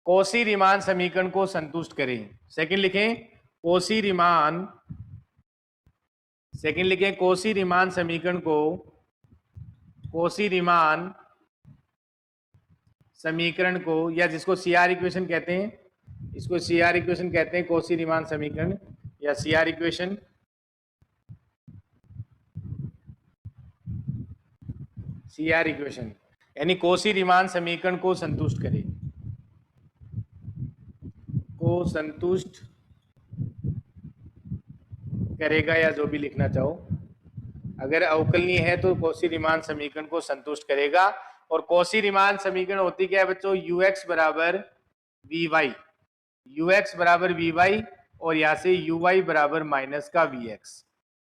Speaker 1: कौशी रीमान समीकरण को संतुष्ट करें। सेकंड लिखें कौशी रीमान, सेकंड लिखें कौशी रीमान समीकरण को, कौशी रीमान समीकरण को, या जिसको सीआर इक्वेशन कहते हैं, इसको सीआर इक्वेशन कहते हैं, कौशी रीमान समीकरण या सीआर इक्वेशन। सीआर इक्वेशन यानी कौशी रीमान समीकरण को संतुष्ट करें, को संतुष्ट करेगा, या जो भी लिखना चाहो। अगर अवकलनीय है तो कौशी रीमान समीकरण को संतुष्ट करेगा। और कौशी रीमान समीकरण होती क्या है बच्चों, ux बराबर वी वाई, ux बराबर वी वाई, और यहां से uy बराबर माइनस का vx,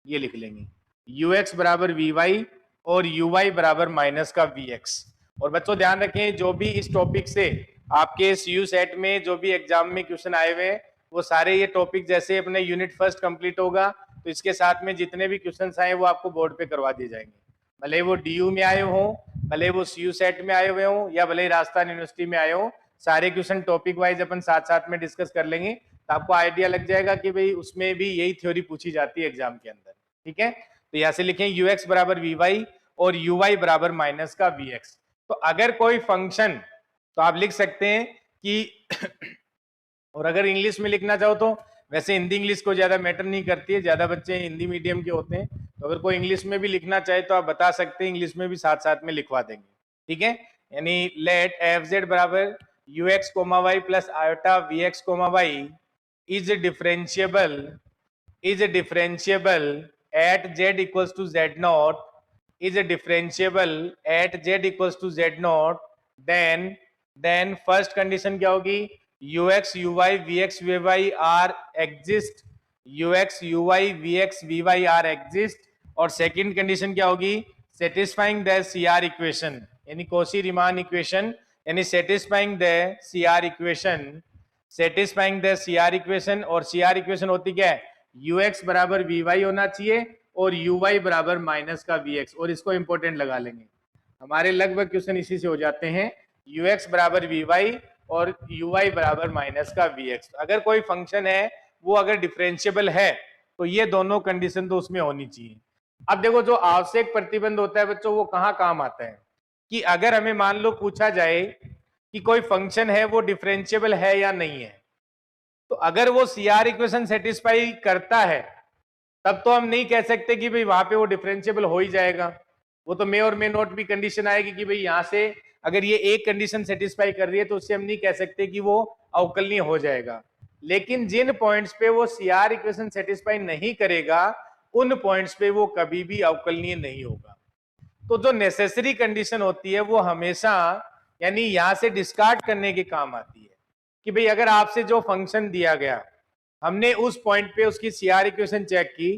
Speaker 1: ये लिख लेंगे ux बराबर वी वाई और uy बराबर माइनस का vx। और बच्चों ध्यान रखें जो भी इस टॉपिक से आपके CU सेट में जो भी एग्जाम में क्वेश्चन आए हुए हैं वो सारे ये टॉपिक जैसे अपने यूनिट फर्स्ट कंप्लीट होगा तो इसके साथ में जितने भी क्वेश्चन आए वो आपको बोर्ड पे करवा दिए जाएंगे, भले वो DU में आए हों, भले वो CU सेट में आए हुए हों, या भले राजस्थान यूनिवर्सिटी में आए हों, सारे क्वेश्चन टॉपिक वाइज अपन साथ साथ में डिस्कस कर लेंगे, तो आपको आइडिया लग जाएगा कि भाई उसमें भी यही थ्योरी पूछी जाती है एग्जाम के अंदर। ठीक है, तो यहां से लिखें ux बराबर वी वाई और uy बराबर माइनस का vx। तो अगर कोई फंक्शन तो आप लिख सकते हैं कि और अगर इंग्लिश में लिखना चाहो तो वैसे हिंदी इंग्लिश को ज्यादा मैटर नहीं करती है, ज्यादा बच्चे हिंदी मीडियम के होते हैं, तो अगर कोई इंग्लिश में भी लिखना चाहे तो आप बता सकते हैं, इंग्लिश में भी साथ साथ में लिखवा देंगे, ठीक है। यानी लेट एफ जेड बराबर u x comma y plus iota v x comma y is differentiable at z equals to z naught is differentiable at z equals to z naught, then first condition क्या होगी, ux uy vx vy are exist, ux uy vx vy are exist, और सेकंड कंडीशन क्या होगी, सेटिस्फाइंग द सीआर इक्वेशन यानी कोशी रीमान इक्वेशन, यानी satisfying the CR equation, satisfying the CR equation, और सीआर इक्वेशन होती क्या है, ux बराबर वी वाई होना चाहिए और यू वाई बराबर माइनस का वी एक्स, और इसको इंपोर्टेंट लगा लेंगे, हमारे लगभग क्वेश्चन इसी से हो जाते हैं, ux बराबर वी वाई और यू वाई बराबर माइनस का वी एक्स। अगर कोई फंक्शन है वो अगर डिफरेंशिएबल है तो ये दोनों कंडीशन तो उसमें होनी चाहिए। अब देखो जो आवश्यक प्रतिबंध होता है बच्चों वो कहाँ काम आता है, कि अगर हमें मान लो पूछा जाए कि कोई फंक्शन है वो डिफरेंशिएबल है या नहीं है, तो अगर वो सीआर इक्वेशन सेटिस्फाई करता है तब तो हम नहीं कह सकते कि भाई वहां पे वो डिफरेंशिएबल हो ही जाएगा, वो तो मे और मे नॉट भी कंडीशन आएगी कि भाई यहां से अगर ये एक कंडीशन सेटिस्फाई कर रही है तो उससे हम नहीं कह सकते कि वो अवकलनीय हो जाएगा। लेकिन जिन पॉइंट्स पे वो सीआर इक्वेशन सेटिस्फाई नहीं करेगा उन पॉइंट्स पे वो कभी भी अवकलनीय नहीं होगा। तो जो नेसेसरी कंडीशन होती है वो हमेशा यानी यहां से डिस्कार्ड करने के काम आती है, कि भाई अगर आपसे जो फंक्शन दिया गया हमने उस पॉइंट पे उसकी सीआर इक्वेशन चेक की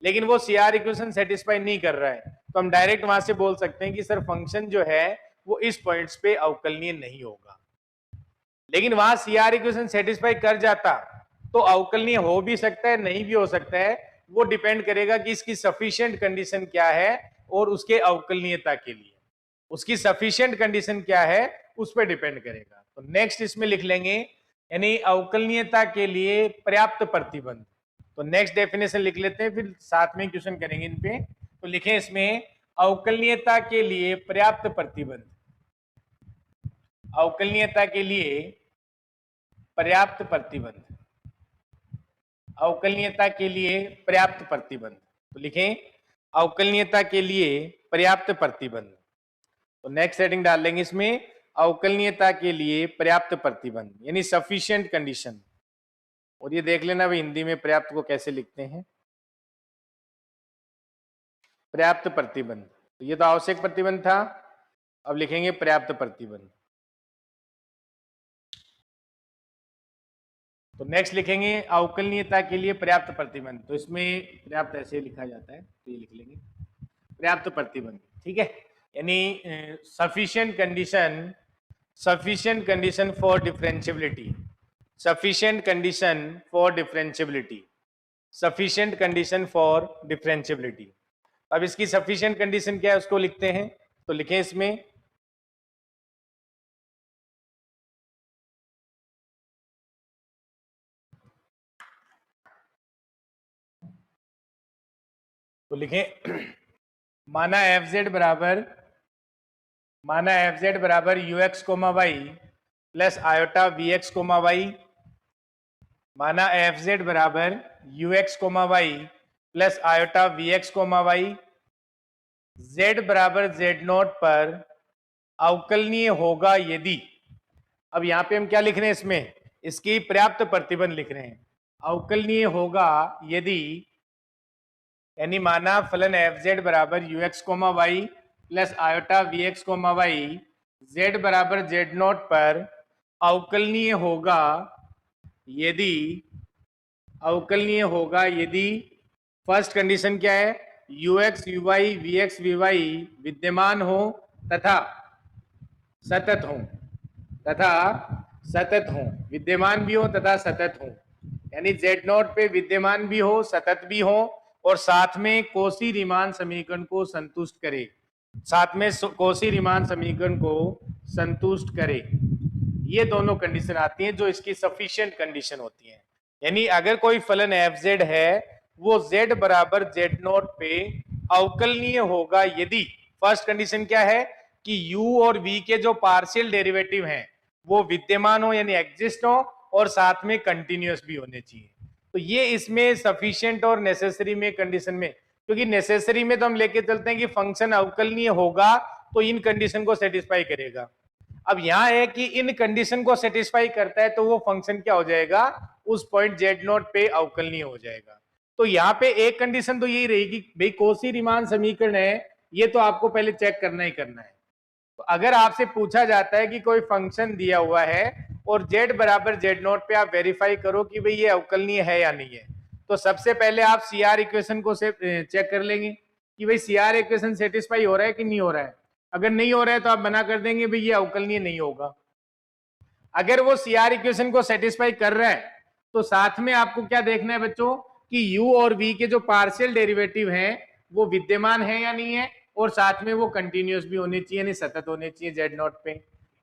Speaker 1: लेकिन वो सीआर इक्वेशन सेटिस्फाई नहीं कर रहा है, तो हम डायरेक्ट वहां से बोल सकते हैं कि सर फंक्शन जो है वो इस पॉइंट्स पे अवकलनीय नहीं होगा। लेकिन वहां सीआर इक्वेशन सेटिस्फाई कर जाता तो अवकलनीय हो भी सकता है नहीं भी हो सकता है, वो डिपेंड करेगा कि इसकी सफिशिएंट कंडीशन क्या है और उसके अवकलनीयता के लिए उसकी सफिशिएंट कंडीशन क्या है उस पर डिपेंड करेगा। तो नेक्स्ट इसमें लिख लेंगे यानी अवकलनीयता के लिए पर्याप्त प्रतिबंध। तो नेक्स्ट डेफिनेशन लिख लेते हैं फिर साथ में क्वेश्चन करेंगे इन पे। तो लिखें इसमें अवकलनीयता के लिए पर्याप्त प्रतिबंध, अवकलनीयता के लिए पर्याप्त प्रतिबंध, अवकलनीयता के लिए पर्याप्त प्रतिबंध। तो लिखें अवकलनीयता के लिए पर्याप्त प्रतिबंध। तो नेक्स्ट हेडिंग डाल लेंगे इसमें अवकलनीयता के लिए पर्याप्त प्रतिबंध यानी सफिशिएंट कंडीशन। और ये देख लेना भाई हिंदी में पर्याप्त को कैसे लिखते हैं, पर्याप्त प्रतिबंध। तो ये तो आवश्यक प्रतिबंध था, अब लिखेंगे पर्याप्त प्रतिबंध। तो नेक्स्ट लिखेंगे अवकलनीयता के लिए पर्याप्त प्रतिबंध। तो इसमें पर्याप्त ऐसे लिखा जाता है तो ये लिख लेंगे पर्याप्त प्रतिबंध, ठीक है। यानी sufficient condition, sufficient condition for differentiability, sufficient condition for differentiability, sufficient condition for differentiability. अब इसकी सफिशिएंट कंडीशन क्या है उसको लिखते हैं। तो लिखें इसमें तो लिखें माना एफ जेड बराबर u x comma y plus iota v x comma y, माना एफ जेड बराबर u x comma y plus iota v x comma y, z बराबर जेड नॉट पर अवकलनीय होगा यदि, अब यहां पे हम क्या लिख रहे हैं इसमें इसकी पर्याप्त प्रतिबंध लिख रहे हैं, अवकलनीय होगा यदि यानी माना फलन एफ जेड बराबर u x comma y plus iota v x comma y z बराबर जेड नॉट पर अवकलनीय होगा यदि, अवकलनीय होगा यदि फर्स्ट कंडीशन क्या है, u x u y v x v y विद्यमान हो तथा सतत हो, तथा सतत हो, विद्यमान भी हो तथा सतत हो, यानी जेड नॉट पे विद्यमान भी हो सतत भी हो और साथ में कोशी रीमान समीकरण को संतुष्ट करे, साथ में कोशी रीमान समीकरण को संतुष्ट करे। ये दोनों कंडीशन आती हैं जो इसकी सफिशिएंट कंडीशन होती हैं। यानी अगर कोई फलन एफ जेड है वो जेड बराबर जेड नॉट पे अवकलनीय होगा यदि फर्स्ट कंडीशन क्या है कि u और v के जो पार्शियल डेरिवेटिव हैं वो विद्यमान हो यानी एग्जिस्ट हो और साथ में कंटिन्यूअस भी होने चाहिए। तो ये इसमें सफिशिएंट और नेसेसरी में कंडीशन में, क्योंकि नेसेसरी में तो हम लेके चलते हैं कि फंक्शन अवकलनीय होगा तो इन कंडीशन को सेटिस्फाई करेगा। अब यहां है कि इन कंडीशन को सेटिस्फाई करता है तो वो फंक्शन क्या हो जाएगा, उस पॉइंट जेड नॉट पे अवकलनीय हो जाएगा। तो यहाँ पे एक कंडीशन तो यही रहेगी भाई कौशी रीमान समीकरण है, ये तो आपको पहले चेक करना ही करना है। तो अगर आपसे पूछा जाता है कि कोई फंक्शन दिया हुआ है और z बराबर जेड नॉट पे आप वेरीफाई करो कि भाई ये अवकलनीय है या नहीं है, तो सबसे पहले आप सी आर इक्वेशन को से चेक कर लेंगे कि भाई सी आर इक्वेशन सेटिस्फाई हो रहा है कि नहीं हो रहा है। अगर नहीं हो रहा है तो आप मना कर देंगे भाई ये अवकलनीय नहीं होगा। अगर वो सी आर इक्वेशन को सेटिस्फाई कर रहा है तो साथ में आपको क्या देखना है बच्चों कि u और v के जो पार्शियल डेरिवेटिव हैं वो विद्यमान है या नहीं है, और साथ में वो कंटिन्यूअस भी होने चाहिए यानी सतत होने चाहिए जेड नॉट पे।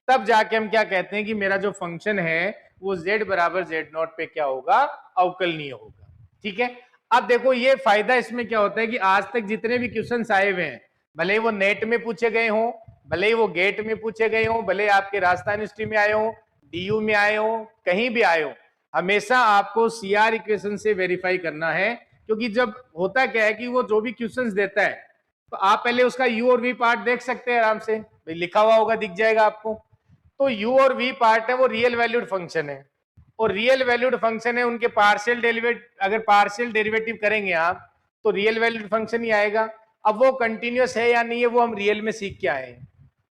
Speaker 1: तब जाके हम क्या कहते हैं कि मेरा जो फंक्शन है वो z बराबर जेड नॉट पे क्या होगा, अवकलनीय होगा। ठीक है। अब देखो ये फायदा इसमें क्या होता है कि आज तक जितने भी क्वेश्चन आए हुए हैं, भले ही वो नेट में पूछे गए हों, भले ही वो गेट में पूछे गए हों, भले आपके राजस्थान यूनिवर्सिटी में आए हों, डीयू में आए हो, कहीं भी आए हो, हमेशा आपको सीआर इक्वेशन से वेरीफाई करना है। क्योंकि जब होता क्या है कि वो जो भी क्वेश्चंस देता है तो आप पहले उसका यू और वी पार्ट देख सकते हैं आराम से, भाई लिखा हुआ होगा दिख जाएगा आपको। तो यू और वी पार्ट है वो रियल वैल्यूड फंक्शन है, और रियल वैल्यूड फंक्शन है उनके पार्शियल डेरिवेटिव, अगर पार्शियल डेरिवेटिव करेंगे आप तो रियल वैल्यूड फंक्शन ही आएगा। अब वो कंटिन्यूअस है या नहीं है वो हम रियल में सीख के आए हैं,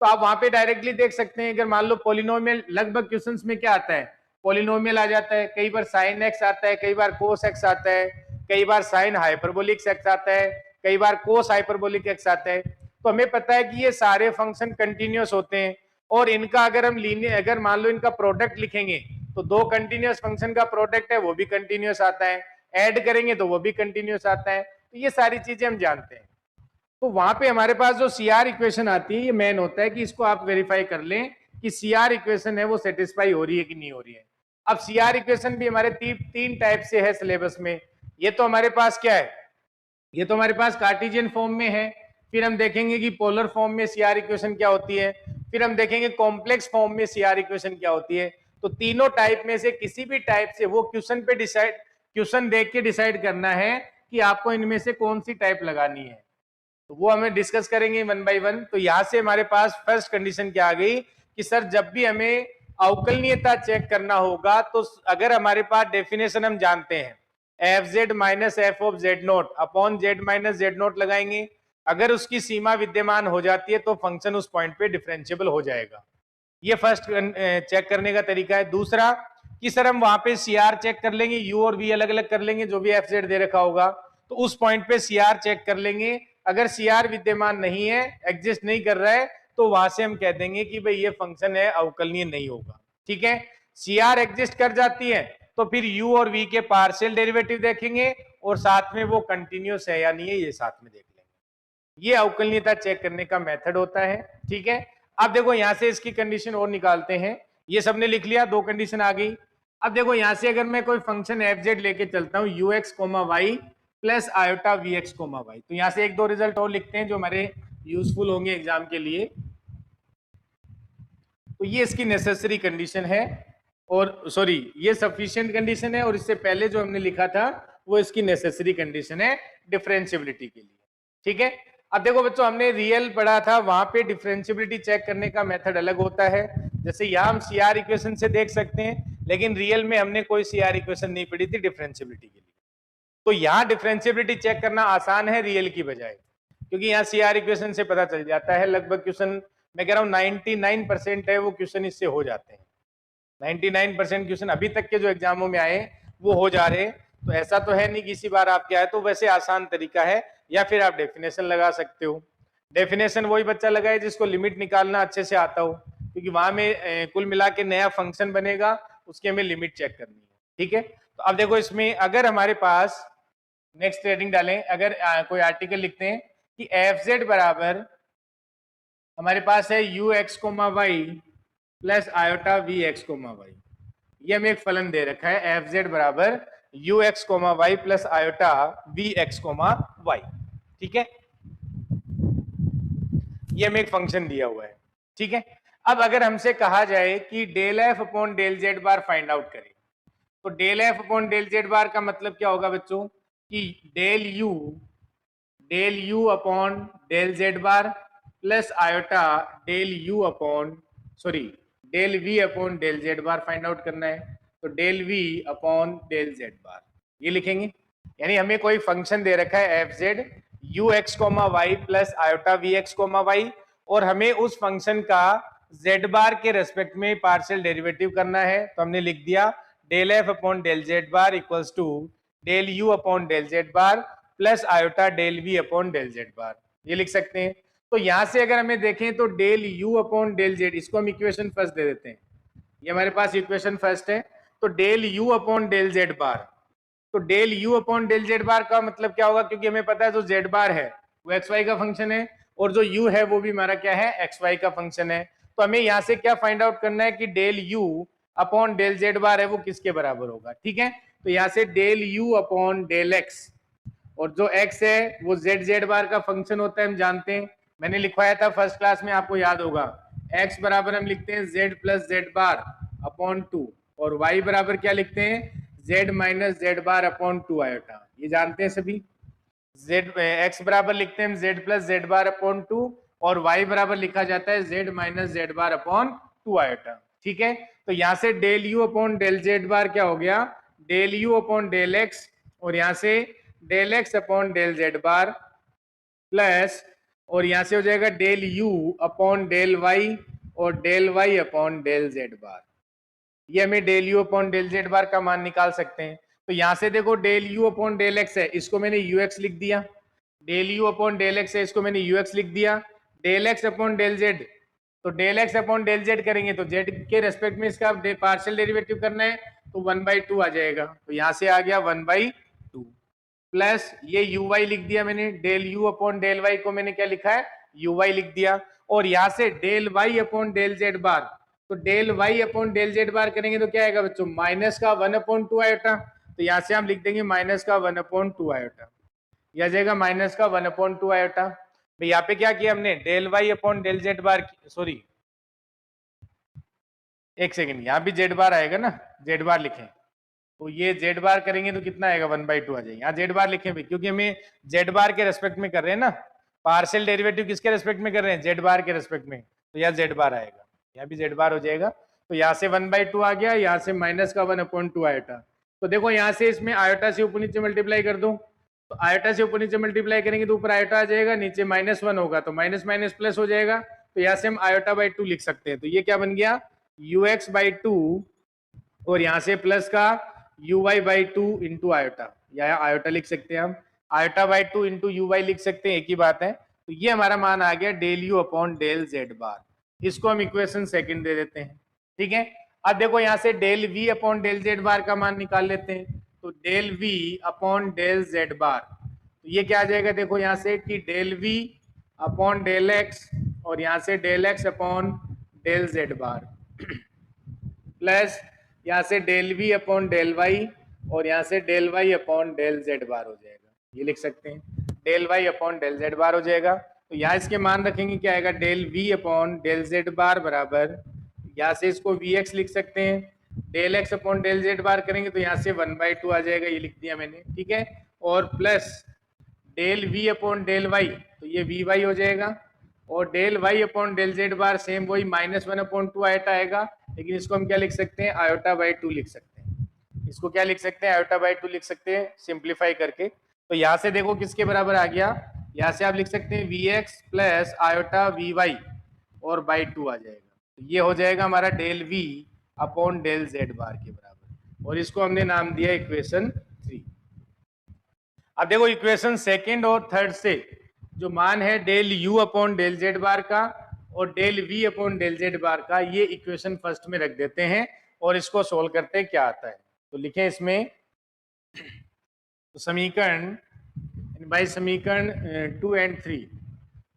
Speaker 1: तो आप वहां पे डायरेक्टली देख सकते हैं। अगर मान लो पॉलिनोमियल, लगभग क्वेश्चंस में क्या आता है, पॉलिनोमियल आ जाता है, कई बार साइन एक्स आता है, कई बार कोस एक्स आता है, कई बार साइन हाइपरबोलिक एक्स आता है, कई बार कोस हाइपरबोलिक एक्स आता है। तो हमें पता है कि ये सारे फंक्शन कंटिन्यूअस होते हैं, और इनका अगर हम लीनियर, अगर मान लो इनका प्रोडक्ट लिखेंगे तो दो कंटिन्यूअस फंक्शन का प्रोडक्ट है वो भी कंटिन्यूअस आता है, ऐड करेंगे तो वो भी कंटिन्यूअस आता है। तो ये सारी चीजें हम जानते हैं। तो वहां पे हमारे पास जो सी आर इक्वेशन आती है ये मेन होता है कि इसको आप वेरीफाई कर लें कि सी आर इक्वेशन है वो सेटिस्फाई हो रही है कि नहीं हो रही है। अब सी आर इक्वेशन भी हमारे तीन टाइप से है सिलेबस में। ये तो हमारे पास क्या है, ये तो हमारे पास कार्टेशियन फॉर्म में है, फिर हम देखेंगे कि पोलर फॉर्म में सी आर इक्वेशन क्या होती है, फिर हम देखेंगे कॉम्प्लेक्स फॉर्म में सी आर इक्वेशन क्या होती है। तो तीनों टाइप में से किसी भी टाइप से वो क्वेश्चन पे डिसाइड, क्वेश्चन देख के डिसाइड करना है कि आपको इनमें से कौन सी टाइप लगानी है। तो वो हमें डिस्कस करेंगे वन बाय वन। तो यहां से हमारे पास फर्स्ट कंडीशन क्या आ गई कि सर जब भी हमें अवकलनीयता चेक करना होगा तो अगर हमारे पास डेफिनेशन हम जानते हैं F z minus f of z nought upon z minus z note लगाएंगे, अगर उसकी सीमा विद्यमान हो जाती है तो फंक्शन उस पॉइंट पे डिफरेंशिएबल हो जाएगा। ये फर्स्ट चेक करने का तरीका है। दूसरा कि सर हम वहां पे सी आर चेक कर लेंगे, यू और वी अलग अलग कर लेंगे, जो भी एफ जेड दे रखा होगा तो उस पॉइंट पे सी आर चेक कर लेंगे। अगर सी आर विद्यमान नहीं है, एग्जिस्ट नहीं कर रहा है, तो वहां से हम कह देंगे कि भाई ये फंक्शन है अवकलनीय नहीं होगा। ठीक है। सी आर एग्जिस्ट कर जाती है तो फिर u और v के पार्शियल डेरिवेटिव देखेंगे और साथ में वो कंटिन्यूअस है या नहीं है ये साथ में देख लेंगे। ये अवकलनीयता चेक करने का मेथड होता है। ठीक है। अब देखो यहां से इसकी कंडीशन और निकालते हैं। ये सबने लिख लिया, दो कंडीशन आ गई। अब देखो यहां से अगर मैं कोई फंक्शन एफ जेड लेके चलता हूं u x comma y plus iota v x comma y, तो यहां से एक दो रिजल्ट और लिखते हैं जो हमारे यूजफुल होंगे एग्जाम के लिए। तो ये इसकी नेसेसरी कंडीशन है, और सॉरी ये सफिशिएंट कंडीशन है, और इससे पहले जो हमने लिखा था वो इसकी नेसेसरी कंडीशन है डिफरेंशिएबिलिटी के लिए। ठीक है। अब देखो बच्चों हमने रियल पढ़ा था, वहां पे डिफरेंशिएबिलिटी चेक करने का मेथड अलग होता है। जैसे यहाँ हम सीआर इक्वेशन से देख सकते हैं, लेकिन रियल में हमने कोई सीआर इक्वेशन नहीं पढ़ी थी डिफरेंशिएबिलिटी के लिए। तो यहाँ डिफरेंशिएबिलिटी चेक करना आसान है रियल की बजाय, क्योंकि यहाँ सीआर इक्वेशन से पता चल जाता है। लगभग क्वेश्चन मैं कह रहा हूँ 99% है वो क्वेश्चन इससे हो जाते हैं। 99% क्वेश्चन अभी तक के जो एग्जामों में आए वो हो जा रहे हैं। तो ऐसा तो है नहीं कि इसी बार आपके आए, तो वैसे आसान तरीका है। या फिर आप डेफिनेशन लगा सकते हो। डेफिनेशन वही बच्चा लगाए जिसको लिमिट निकालना अच्छे से आता हो, क्योंकि वहां में कुल मिला के नया फंक्शन बनेगा, उसकी हमें लिमिट चेक करनी है। ठीक है। तो अब देखो इसमें अगर हमारे पास नेक्स्ट हेडिंग डालें, अगर कोई आर्टिकल लिखते हैं कि एफ जेड बराबर हमारे पास है u x comma y plus iota v x comma y, ये हमें एक फलन दे रखा है एफ जेड बराबर u x comma y plus iota v x comma y. ठीक है। ये हमें एक फंक्शन दिया हुआ है। ठीक है। अब अगर हमसे कहा जाए कि del f upon del z bar find out करें, तो del f upon del z bar का मतलब क्या होगा बच्चों कि del u upon del z bar plus iota del u upon sorry del v upon del z bar find out करना है। तो del v upon del z bar ये लिखेंगे, यानी हमें कोई फंक्शन दे रखा है f z u x comma y plus iota v x comma y, और हमें उस फंक्शन का जेड बार के रेस्पेक्ट में पार्शियल डेरिवेटिव करना है। तो हमने लिख दिया del f upon del z bar equals to del u upon del z bar plus iota del v upon del z bar, ये लिख सकते हैं। तो यहां से अगर हमें देखें तो del u upon del z, इसको हम इक्वेशन फर्स्ट दे देते हैं, ये हमारे पास इक्वेशन फर्स्ट है। तो del u upon del z bar, तो del u upon del z bar का मतलब क्या होगा, क्योंकि हमें पता है जो जेड बार है वो एक्स वाई का फंक्शन है और जो यू है वो भी हमारा क्या है एक्स वाई का फंक्शन है। तो हमें यहाँ से क्या फाइंड आउट करना है कि del u upon del z bar है वो किसके बराबर होगा। ठीक है, तो यहाँ से del u upon del x, और जो x है वो जेड बार का फंक्शन होता है, हम जानते हैं, मैंने लिखवाया था फर्स्ट क्लास में, आपको याद होगा x बराबर हम लिखते हैं z plus z bar upon 2, और y बराबर क्या लिखते हैं z minus z bar upon 2 iota, ये जानते हैं सभी। x बराबर लिखते हैं z plus z bar upon 2 और y बराबर लिखा जाता है z minus z bar upon 2 iota. ठीक है, तो यहाँ से del u upon del z bar क्या हो गया del u upon del x, और यहाँ से del x upon del z bar plus, और यहां से हो जाएगा del u upon del y और del y upon del z bar, ये हमें del u upon del z bar का मान निकाल सकते हैं। तो यहां से देखो del u upon del x है, इसको मैंने यू एक्स लिख दिया, del u upon del x है, इसको मैंने यू एक्स लिख दिया, del x upon del Z, तो del x upon del z करेंगे तो जेड के रेस्पेक्ट में इसका पार्शियल डेरिवेटिव करना है, तो 1/2 आ जाएगा, तो यहां से आ गया 1/2 प्लस ये यू वाई लिख दिया मैंने, del u upon del y को मैंने क्या लिखा है यू वाई लिख दिया, और यहां से del y upon del z bar, तो del y upon del z bar करेंगे तो क्या आएगा बच्चों माइनस का 1/2 आयोटा, तो यहां से हम लिख देंगे माइनस का 1/2 आयोटा, यह आ जाएगा माइनस का 1/2 आयोटा। तो यहाँ पे क्या किया हमने del y upon del z bar, sorry एक सेकेंड, यहाँ भी जेड बार आएगा ना, जेड बार लिखें, तो ये जेड बार करेंगे तो कितना आएगा 1/2 आ जाएगा, यहाँ जेड बार लिखें भाई क्योंकि हमें जेड बार के रेस्पेक्ट में कर रहे हैं ना, पार्शियल डेरिवेटिव किसके रेस्पेक्ट में कर रहे हैं जेड बार के रेस्पेक्ट में, तो यहाँ जेड बार आएगा, यहाँ भी जेड बार हो जाएगा, तो यहाँ से 1/2 आ गया, यहाँ से माइनस का 1/2 आयोटा। तो देखो यहाँ से इसमें आयोटा से ऊपर नीचे मल्टीप्लाई कर दो, तो आयोटा से ऊपर नीचे मल्टीप्लाई करेंगे तो ऊपर आयोटा आ जाएगा, नीचे -1 होगा तो माइनस माइनस प्लस हो जाएगा, तो यहाँ से हम आयोटा बाई 2 लिख सकते हैं, तो ये क्या बन गया ux/2, और यहाँ से प्लस का uy/2 इंटू आयोटा, या आयोटा लिख सकते हैं हम, आयोटा/2 इंटू uy लिख सकते हैं, एक ही बात है। तो ये हमारा मान आ गया del u upon del z bar, इसको हम इक्वेशन सेकंड दे देते हैं। ठीक है, अब देखो यहाँ से del v upon del z bar का मान निकाल लेते हैं, तो del v upon del z bar, तो ये क्या आ जाएगा देखो यहाँ से कि del v upon del x, और यहाँ से del x upon del z bar plus यहाँ से del v upon del y, और यहाँ से del y upon del z bar हो जाएगा, ये लिख सकते हैं del y upon del z bar हो जाएगा। तो यहाँ इसके मान रखेंगे क्या आएगा del v upon del z bar बराबर, यहाँ से इसको वी एक्स लिख सकते हैं, del x upon del z bar करेंगे तो यहाँ से 1/2 आ जाएगा, ये लिख दिया मैंने। ठीक है, और plus del v upon del y, तो ये वी वाई हो जाएगा, और del y upon del z bar same वही -1/2 आयोटा आएगा, लेकिन इसको हम क्या लिख सकते हैं आयोटा/2 लिख सकते हैं, इसको क्या लिख सकते हैं आयोटा/2 लिख सकते हैं सिंप्लीफाई करके। तो यहाँ से देखो किसके बराबर आ गया, यहाँ से आप लिख सकते हैं v x plus iota v y और /2 आ जाएगा, तो ये हो जाएगा हमारा del v upon del z bar के बराबर, और इसको हमने नाम दिया इक्वेशन 3। अब देखो इक्वेशन सेकंड और थर्ड से जो मान है del u upon del z bar का और del v upon del z bar का, ये इक्वेशन फर्स्ट में रख देते हैं और इसको सोल्व करते हैं क्या आता है। तो लिखें इसमें, तो समीकरण बाई समीकरण 2 और 3,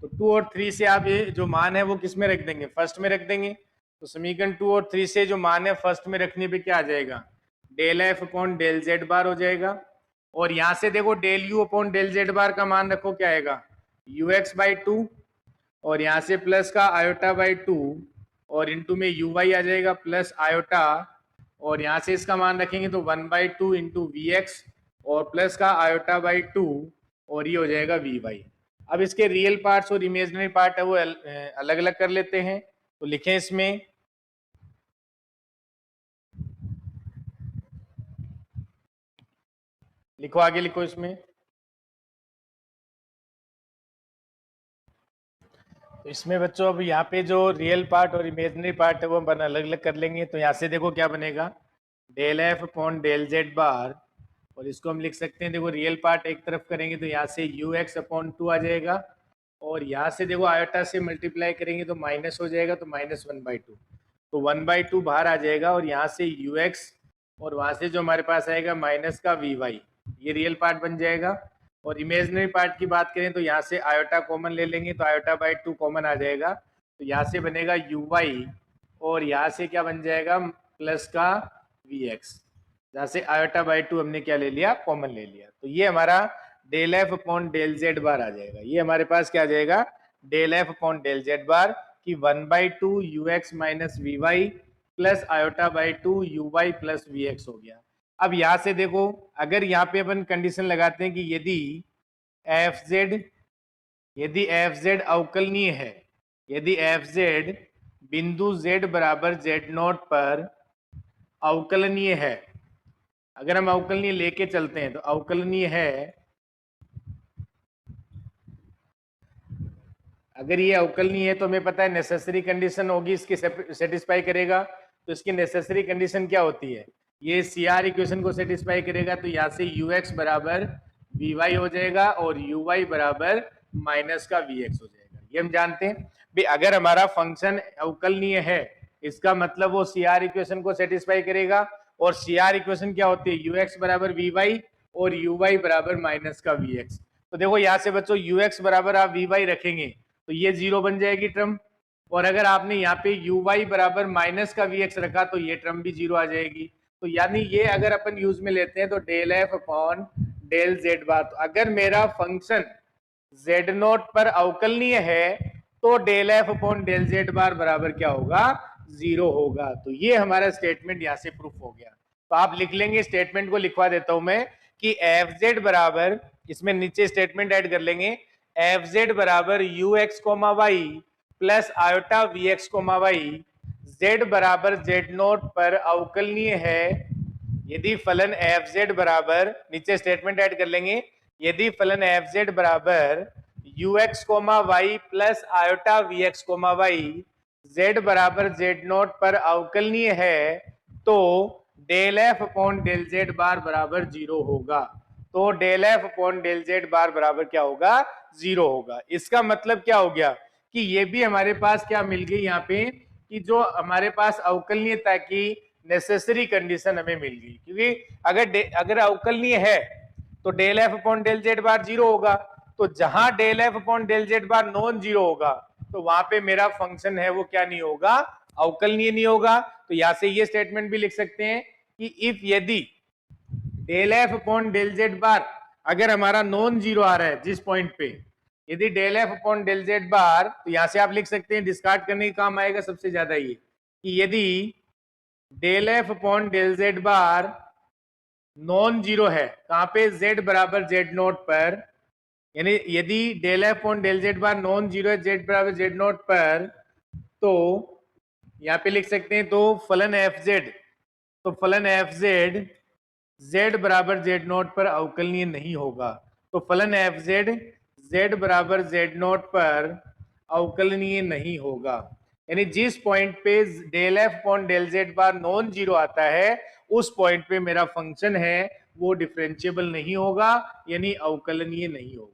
Speaker 1: तो 2 और 3 से आप ये जो मान है वो किस में रख देंगे फर्स्ट में रख देंगे। तो समीकरण 2 और 3 से जो मान है फर्स्ट में रखने पे क्या आ जाएगा del f upon del z bar हो जाएगा, और यहां से देखो del u upon del z bar का मान रखो क्या आएगा ux/2, और यहाँ से प्लस का आयोटा/2, और इंटू में यू वाई आ जाएगा प्लस आयोटा, और यहाँ से इसका मान रखेंगे तो 1/2 इंटू वी एक्स और प्लस का आयोटा बाई 2, और ये हो जाएगा वी वाई। अब इसके रियल पार्ट्स और इमेजिनरी पार्ट है वो अलग अलग कर लेते हैं, तो लिखें इसमें लिखो, आगे लिखो इसमें। तो इसमें बच्चों अब यहाँ पे जो रियल पार्ट और इमेजिनरी पार्ट है वो अपन अलग अलग कर लेंगे। तो यहाँ से देखो क्या बनेगा, del f upon del z bar, और इसको हम लिख सकते हैं, देखो रियल पार्ट एक तरफ करेंगे तो यहाँ से यू एक्स अपॉन 2 आ जाएगा, और यहाँ से देखो आयोटा से मल्टीप्लाई करेंगे तो माइनस हो जाएगा, तो -1/2, तो 1/2 बाहर आ जाएगा, और यहाँ से यू एक्स और वहाँ से जो हमारे पास आएगा माइनस का वी वाई, ये रियल पार्ट बन जाएगा। और इमेजिनरी पार्ट की बात करें तो यहाँ से आयोटा कॉमन ले लेंगे तो आयोटा बाई 2 कॉमन आ जाएगा, तो यहाँ से बनेगा यू वाई, और यहाँ से क्या बन जाएगा प्लस का वी एक्स, जहाँ से आयोटा बाई 2 हमने क्या ले लिया, कॉमन ले लिया। तो ये हमारा del f upon del z bar आ जाएगा। ये हमारे पास क्या आ जाएगा, del f upon del z bar की 1/2 u x minus v y plus iota by 2 u y plus v x हो गया। अब यहां से देखो, अगर यहाँ पे अपन कंडीशन लगाते हैं कि यदि एफ जेड अवकलनीय है, यदि एफ जेड बिंदु जेड बराबर जेड नॉट पर अवकलनीय है, अगर हम अवकलनीय लेके चलते हैं तो अवकलनीय है, अगर ये अवकलनीय है तो हमें पता है नेसेसरी कंडीशन होगी इसकी सेटिस्फाई करेगा। तो इसकी नेसेसरी कंडीशन क्या होती है, ये सी आर इक्वेशन को सेटिस्फाई करेगा, तो यहाँ से यू एक्स बराबर वी वाई हो जाएगा और यू वाई बराबर माइनस का वी एक्स हो जाएगा। ये हम जानते हैं भाई, अगर हमारा फंक्शन अवकलनीय है इसका मतलब वो सी आर इक्वेशन को सेटिस्फाई करेगा, और सी आर इक्वेशन क्या होती है, यू एक्स बराबर वी वाई और यू वाई बराबर माइनस का वी एक्स। तो देखो यहाँ से बच्चों यू एक्स बराबर आप वी वाई रखेंगे तो ये 0 बन जाएगी टर्म, और अगर आपने यहाँ पे यू वाई बराबर माइनस का वी एक्स रखा तो ये टर्म भी 0 आ जाएगी। तो यानी ये अगर अपन यूज में लेते हैं तो del f upon del z bar, तो अगर मेरा फंक्शन जेड नोट पर अवकलनीय है तो del f upon del z bar बराबर क्या होगा, 0 होगा। तो ये हमारा स्टेटमेंट यहाँ से प्रूफ हो गया। तो आप लिख लेंगे, स्टेटमेंट को लिखवा देता हूं मैं कि एफ जेड बराबर, इसमें नीचे स्टेटमेंट ऐड कर लेंगे, एफ जेड बराबर u x comma y plus iota v x comma y z बराबर जेड नोट पर अवकलनीय है यदि फलन एफ जेड बराबर, नीचे स्टेटमेंट ऐड कर लेंगे, यदि फलन एफ जेड बराबर u x comma y plus iota v x comma y z बराबर जेड नोट पर अवकलनीय है तो del f upon del z bar बराबर 0 होगा। तो del f upon del z bar बराबर क्या होगा, 0 होगा। इसका मतलब क्या हो गया कि ये भी हमारे पास क्या मिल गई यहाँ पे, कि जो हमारे पास अवकलनीयता की नेसेसरी कंडीशन हमें मिल गई, क्योंकि अगर अवकलनीय है तो del f upon del z bar 0 होगा, तो जहां del f upon del z bar non 0 होगा तो वहां पे मेरा फंक्शन है वो क्या नहीं होगा, अवकलनीय नहीं होगा। तो यहां से ये स्टेटमेंट भी लिख सकते हैं कि इफ यदि del f upon del z bar अगर हमारा नॉन 0 आ रहा है जिस पॉइंट पे, यदि del f upon del z bar, तो यहां से आप लिख सकते हैं, डिस्कार्ड करने के काम आएगा सबसे ज्यादा ये, कि यदि del f upon del z bar non 0 है, कहां पे, जेड बराबर जेड नोट पर, यानी यदि del f upon del z bar non 0 है जेड बराबर जेड नोट पर, तो यहां पे लिख सकते हैं, तो फलन एफ जेड, तो फलन एफ जेड जेड बराबर जेड नोट पर अवकलनीय नहीं होगा। तो फलन एफ जेड जेड बराबर जेड नोट पर अवकलनीय नहीं होगा, यानी जिस पॉइंट पे del f upon del z bar non 0 आता है उस पॉइंट पे मेरा फंक्शन है वो डिफरेंशिएबल नहीं होगा, यानी अवकलनीय नहीं होगा।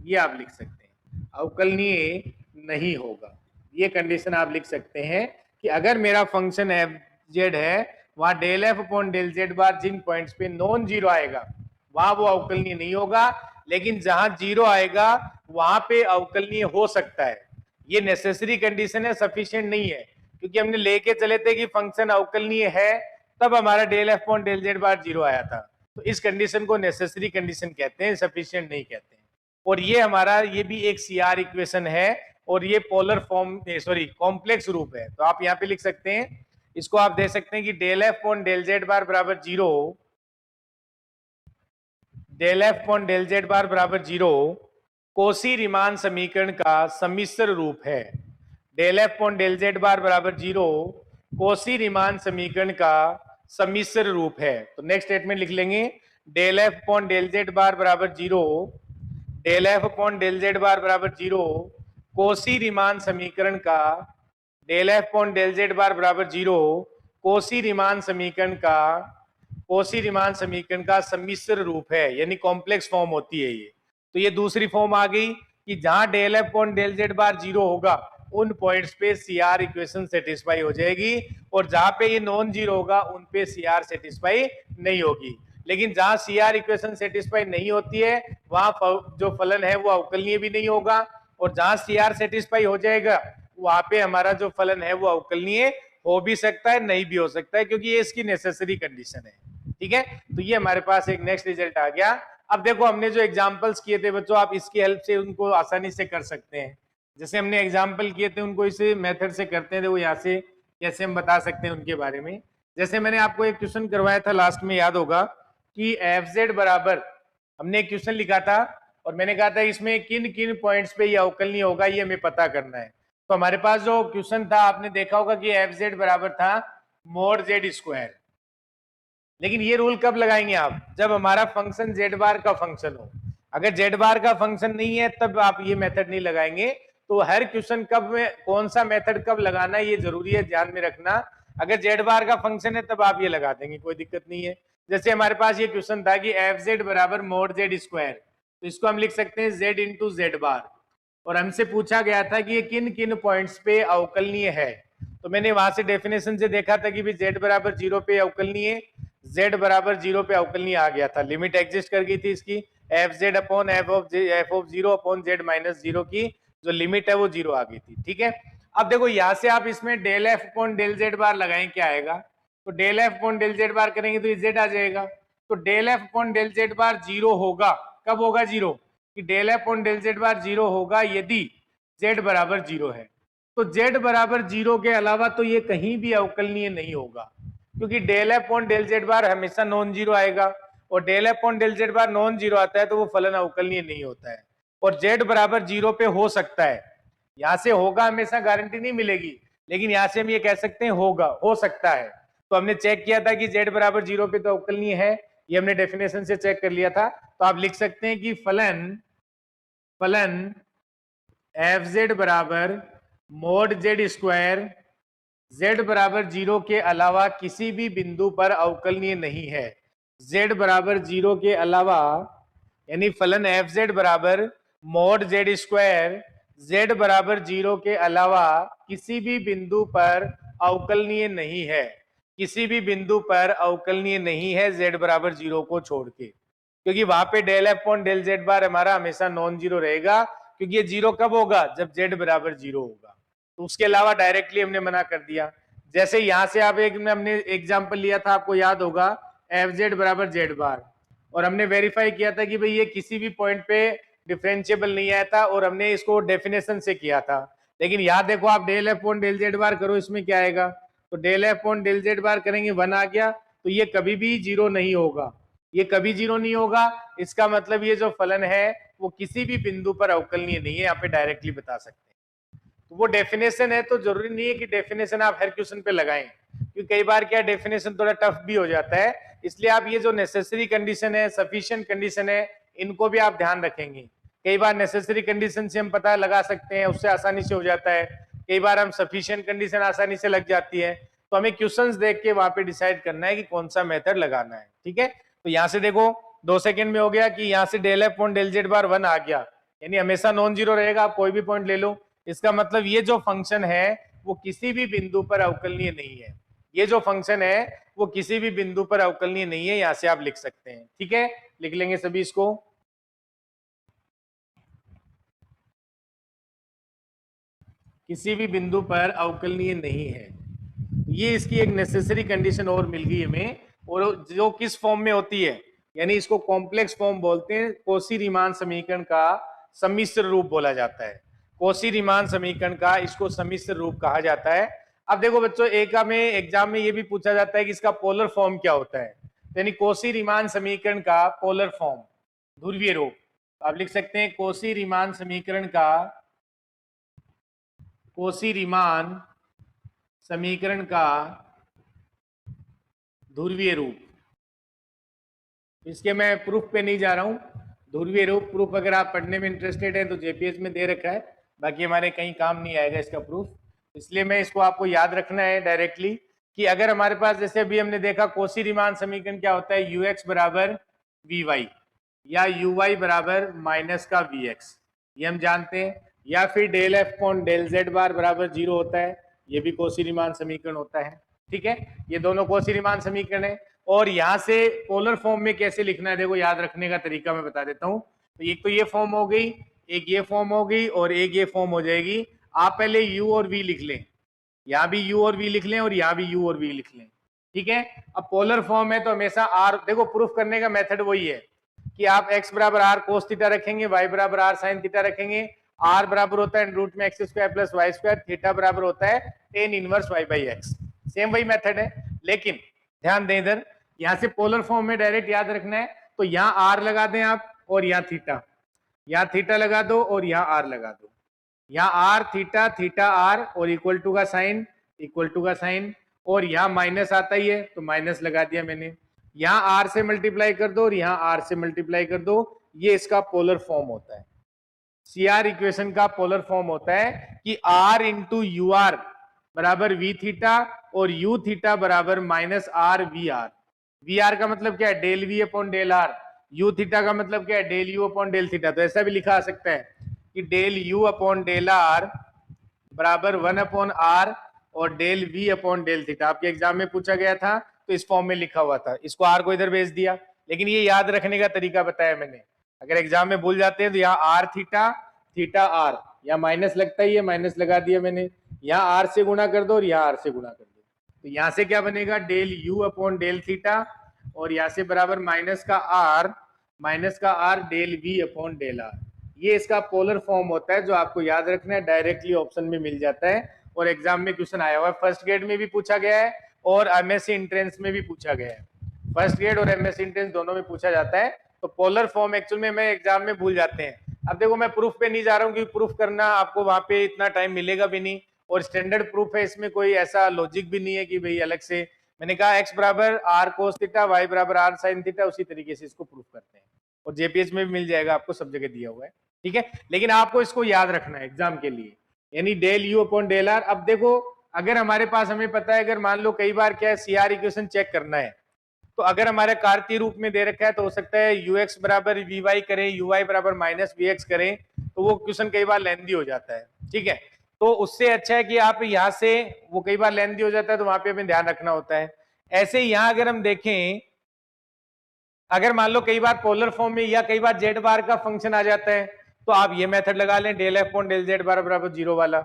Speaker 1: ये आप लिख सकते हैं, अवकलनीय नहीं होगा। ये कंडीशन आप लिख सकते हैं कि अगर मेरा फंक्शन एफ जेड है, वहां del f upon del z bar जिन पॉइंट्स पे नॉन 0 आएगा वहां वो अवकलनीय नहीं होगा, लेकिन जहां 0 आएगा वहां पे अवकलनीय हो सकता है। ये नेसेसरी कंडीशन है, सफिशिएंट नहीं है, क्योंकि हमने लेके चले थे कि फंक्शन अवकलनीय है तब हमारा del f upon del z bar 0 आया था। तो इस कंडीशन को नेसेसरी कंडीशन कहते हैं, सफिशिएंट नहीं कहते हैं। और ये हमारा, ये भी एक सी आर इक्वेशन है और ये पोलर फॉर्म सॉरी कॉम्प्लेक्स रूप है। तो आप यहाँ पे लिख सकते हैं, इसको आप दे सकते हैं कि del f upon del z bar बराबर zero, del f upon del z bar बराबर जीरो कोसी रीमान समीकरण का सम्मिश्र रूप है। Del f upon del z bar बराबर जीरो कोसी रीमान समीकरण का सम्मिश्र रूप है। तो नेक्स्ट स्टेटमेंट लिख लेंगे, del f upon del z bar बराबर zero, del f upon del z bar बराबर जीरो कोसी रीमान समीकरण का, del f upon del z bar बराबर जीरो कोसी रीमान समीकरण का, कोसी रीमान समीकरण का सम्मिश्र रूप है, यानी कॉम्प्लेक्स फॉर्म होती है ये। तो ये दूसरी फॉर्म आ गई कि जहां del f upon del z bar zero होगा उन पॉइंट्स पे सी आर इक्वेशन सेटिस्फाई हो जाएगी, और जहां पे ये नॉन जीरो होगा उन पे सी आर सेटिस्फाई नहीं होगी। लेकिन जहां सी आर इक्वेशन सेटिस्फाई नहीं होती है वहां जो फलन है वो अवकलनीय भी नहीं होगा, और जहां सी आर सेटिस्फाई हो जाएगा वहां पे हमारा जो फलन है वो अवकलनीय हो भी सकता है, नहीं भी हो सकता है, क्योंकि ये इसकी नेसेसरी कंडीशन है। ठीक है, तो ये हमारे पास एक नेक्स्ट रिजल्ट आ गया। अब देखो हमने जो एग्जांपल्स किए थे बच्चों, आप इसकी हेल्प से उनको आसानी से कर सकते हैं। जैसे हमने एग्जांपल किए थे उनको इसी मेथड से करते हैं, वो यहाँ से कैसे हम बता सकते हैं उनके बारे में। जैसे मैंने आपको एक क्वेश्चन करवाया था लास्ट में, याद होगा कि एफ जेड बराबर, हमने एक क्वेश्चन लिखा था और मैंने कहा था इसमें किन किन पॉइंट्स पे ये अवकलनीय होगा ये हमें पता करना है। तो हमारे पास जो क्वेश्चन था आपने देखा होगा कि एफ जेड बराबर था मोड जेड स्क्वायर। लेकिन ये रूल कब लगाएंगे आप, जब हमारा फंक्शन जेड बार का फंक्शन हो। अगर जेड बार का फंक्शन नहीं है तब आप ये मेथड नहीं लगाएंगे। तो हर क्वेश्चन कब में कौन सा मेथड कब लगाना है ये जरूरी है ध्यान में रखना। अगर जेड बार का फंक्शन है तब आप ये लगा देंगे, कोई दिक्कत नहीं है। जैसे हमारे पास ये क्वेश्चन था कि एफ जेड बराबर मोड जेड स्क्वायर, तो इसको हम लिख सकते हैं जेड इंटू जेड बार, और हमसे पूछा गया था कि ये किन किन पॉइंट्स पे अवकलनीय है। तो मैंने वहां से डेफिनेशन से देखा था कि जेड बराबर जीरो पे अवकलनीय, z बराबर जीरो पे अवकलनीय आ गया था, लिमिट एग्जिस्ट कर गई थी इसकी, F Z upon F of zero upon z minus zero की जो लिमिट है वो जीरो आ गई थी। ठीक है, अब देखो यहां से आप इसमें del f upon del z bar लगाएं, क्या आएगा, तो del f upon del z bar करेंगे तो ये जेड आ जाएगा। तो del f upon del z bar zero होगा, कब होगा जीरो, कि del f upon del z bar zero होगा यदि जेड बराबर जीरो है। तो जेड बराबर जीरो के अलावा तो ये कहीं भी अवकलनीय नहीं होगा, क्योंकि del f upon del z bar हमेशा नॉन जीरो आएगा, और del f upon del z bar non zero आता है तो वो फलन अवकलनीय नहीं होता है। और जेड बराबर जीरो पे हो सकता है, यहां से होगा हमेशा गारंटी नहीं मिलेगी, लेकिन यहां से हम ये कह सकते हैं होगा, हो सकता है। तो हमने चेक किया था कि जेड बराबर जीरो पे तो अवकलनीय है, ये हमने डेफिनेशन से चेक कर लिया था। तो आप लिख सकते हैं कि फलन एफ जेड बराबर मोड जेड स्क्वायर z बराबर जीरो के अलावा किसी भी बिंदु पर अवकलनीय नहीं है। z बराबर जीरो के अलावा, यानी फलन एफ जेड बराबर मोड जेड स्क्वायर z बराबर जीरो के अलावा किसी भी बिंदु पर अवकलनीय नहीं है, किसी भी बिंदु पर अवकलनीय नहीं है z बराबर जीरो को छोड़ के, क्योंकि वहां पे del f upon del z bar हमारा हमेशा नॉन जीरो रहेगा, क्योंकि ये जीरो कब होगा, जब z बराबर जीरो होगा। तो उसके अलावा डायरेक्टली हमने मना कर दिया। जैसे यहां से आप एक में हमने एग्जांपल लिया था, आपको याद होगा, एफ जेड बराबर जेड बार, और हमने वेरीफाई किया था कि भाई ये किसी भी पॉइंट पे डिफरेंशिएबल नहीं आया था, और हमने इसको डेफिनेशन से किया था। लेकिन यहाँ देखो आप del f upon del z bar करो, इसमें क्या आएगा, तो del f upon del z bar करेंगे वन आ गया, तो ये कभी भी जीरो नहीं होगा, ये कभी जीरो नहीं होगा। इसका मतलब ये जो फलन है वो किसी भी बिंदु पर अवकलनीय नहीं है, यहाँ पे डायरेक्टली बता सकते हैं। तो वो डेफिनेशन है, तो जरूरी नहीं है कि डेफिनेशन आप हर क्वेश्चन पे लगाएं, क्योंकि कई बार क्या डेफिनेशन थोड़ा टफ भी हो जाता है। इसलिए आप ये जो नेसेसरी कंडीशन है, सफिशिएंट कंडीशन है, इनको भी आप ध्यान रखेंगे। कई बार नेसेसरी कंडीशन से हम पता लगा सकते हैं, उससे आसानी से हो जाता है। कई बार हम सफिशिएंट कंडीशन आसानी से लग जाती है, तो हमें क्वेश्चंस देख के वहां पे डिसाइड करना है कि कौन सा मेथड लगाना है। ठीक है, तो यहाँ से देखो 2 सेकंड में हो गया कि यहाँ से del f upon del z bar one आ गया, यानी हमेशा नॉन जीरो रहेगा, आप कोई भी पॉइंट ले लो। इसका मतलब ये जो फंक्शन है वो किसी भी बिंदु पर अवकलनीय नहीं है, ये जो फंक्शन है वो किसी भी बिंदु पर अवकलनीय नहीं है, यहां से आप लिख सकते हैं। ठीक है, लिख लेंगे सभी इसको। किसी भी बिंदु पर अवकलनीय नहीं है, ये इसकी एक नेसेसरी कंडीशन और मिल गई हमें, और जो किस फॉर्म में होती है, यानी इसको कॉम्प्लेक्स फॉर्म बोलते हैं, कोसी रीमान समीकरण का सम्मिश्र रूप बोला जाता है। कोसी रीमान समीकरण का, इसको सम्मिश्र रूप कहा जाता है। अब देखो बच्चों, एक में एग्जाम में ये भी पूछा जाता है कि इसका पोलर फॉर्म क्या होता है, यानी कोसी रीमान समीकरण का पोलर फॉर्म, ध्रुवीय रूप। आप लिख सकते हैं कोसी रीमान समीकरण का, कोसी रीमान समीकरण का ध्रुवीय रूप। इसके मैं प्रूफ पे नहीं जा रहा हूं, ध्रुवीय रूप प्रूफ अगर आप पढ़ने में इंटरेस्टेड हैं तो जेपीएस में दे रखा है, बाकी हमारे कहीं काम नहीं आएगा इसका प्रूफ, इसलिए मैं इसको आपको याद रखना है डायरेक्टली कि अगर हमारे पास, जैसे अभी हमने देखा कोसी रीमान समीकरण क्या होता है, यू एक्स बराबर वी वाई या यू वाई बराबर माइनस का वी एक्स, ये हम जानते हैं, या फिर del f upon del z bar बराबर 0 होता है, ये भी कोसी रीमान समीकरण होता है। ठीक है, ये दोनों कोसी रीमान समीकरण है। और यहां से पोलर फॉर्म में कैसे लिखना है, देखो याद रखने का तरीका मैं बता देता हूं। तो एक तो ये फॉर्म हो गई, एक ये फॉर्म हो गई और एक ये फॉर्म हो जाएगी। आप पहले u और v लिख लें, यहां भी u और v लिख लें और यहां भी u और v लिख लें। ठीक है, अब पोलर फॉर्म है तो हमेशा r, देखो प्रूफ करने का मेथड वही है कि आप x बराबर r कोस थीटा रखेंगे, y बराबर r साइन थीटा रखेंगे, r बराबर होता है रूट में x square plus y square, theta बराबर होता है tan inverse y by x. Same वही मेथड है, लेकिन ध्यान दें इधर, यहां से पोलर फॉर्म में डायरेक्ट याद रखना है, तो यहां आर लगा दें आप और यहां थीटा, यहां थीटा लगा दो और यहां आर लगा दो, यहां आर थीटा, थीटा आर और इक्वल टू का साइन, इक्वल टू का साइन, और यहां माइनस आता ही है तो माइनस लगा दिया मैंने, यहां आर से मल्टीप्लाई कर दो और यहां आर से मल्टीप्लाई कर दो। ये इसका पोलर फॉर्म होता है, सीआर इक्वेशन का पोलर फॉर्म होता है कि आर इंटू यू आर बराबर वी थीटा और यू थीटा बराबर minus r v r. V r का मतलब क्या है, del v upon del r, u theta का मतलब क्या है, del u upon del theta. तो ऐसा भी लिखा आ सकता है कि del u upon del r बराबर 1 अपॉन आर और del v upon del theta. आपके एग्जाम में पूछा गया था तो इस फॉर्म में लिखा हुआ था, इसको आर को इधर भेज दिया, लेकिन ये याद रखने का तरीका बताया मैंने। अगर एग्जाम में भूल जाते हैं तो यहाँ आर थीटा, थीटा आर, यहाँ माइनस लगता ही है, माइनस लगा दिया मैंने, यहाँ आर से गुणा कर दो और यहाँ आर से गुणा कर दो, तो यहाँ से क्या बनेगा, del u upon del theta और यहाँ से बराबर माइनस का आर, माइनस का r del v upon del r. ये इसका पोलर फॉर्म होता है जो आपको याद रखना है, डायरेक्टली ऑप्शन में मिल जाता है और एग्जाम में क्वेश्चन आया हुआ है, फर्स्ट ग्रेड में भी पूछा गया है और एमएससी एंट्रेंस में भी पूछा गया है, फर्स्ट ग्रेड और एमएससी एंट्रेंस दोनों में पूछा जाता है। तो पोलर फॉर्म एक्चुअल में मैं एग्जाम में भूल जाते हैं। अब देखो मैं प्रूफ पे नहीं जा रहा हूँ क्योंकि प्रूफ करना आपको वहां पे इतना टाइम मिलेगा भी नहीं, और स्टैंडर्ड प्रूफ है, इसमें कोई ऐसा लॉजिक भी नहीं है कि भाई अलग से, मैंने कहा x बराबर आर कोस थीटा, y बराबर आर साइन थीटा, उसी तरीके से इसको प्रूफ करते हैं और जेपीएस में भी मिल जाएगा आपको, सब जगह दिया हुआ है। ठीक है, लेकिन आपको इसको याद रखना है एग्जाम के लिए, यानी del u upon del r. अब देखो अगर हमारे पास, हमें पता है, अगर मान लो कई बार क्या है, सीआर इक्वेशन चेक करना है, तो अगर हमारे कार्तीय रूप में दे रखा है तो हो सकता है यू एक्स बराबर वी वाई करें, यू वाई बराबर माइनस वी एक्स करें, तो वो क्वेश्चन कई बार लेंदी हो जाता है। ठीक है, तो उससे अच्छा है कि आप यहाँ से, वो कई बार लेंदी हो जाता है तो वहां पे हमें ध्यान रखना होता है। ऐसे ही यहाँ अगर हम देखें, अगर मान लो कई बार पोलर फॉर्म में या कई बार जेड बार का फंक्शन आ जाता है, तो आप ये मेथड लगा लें, del f upon del z bar बराबर 0 वाला।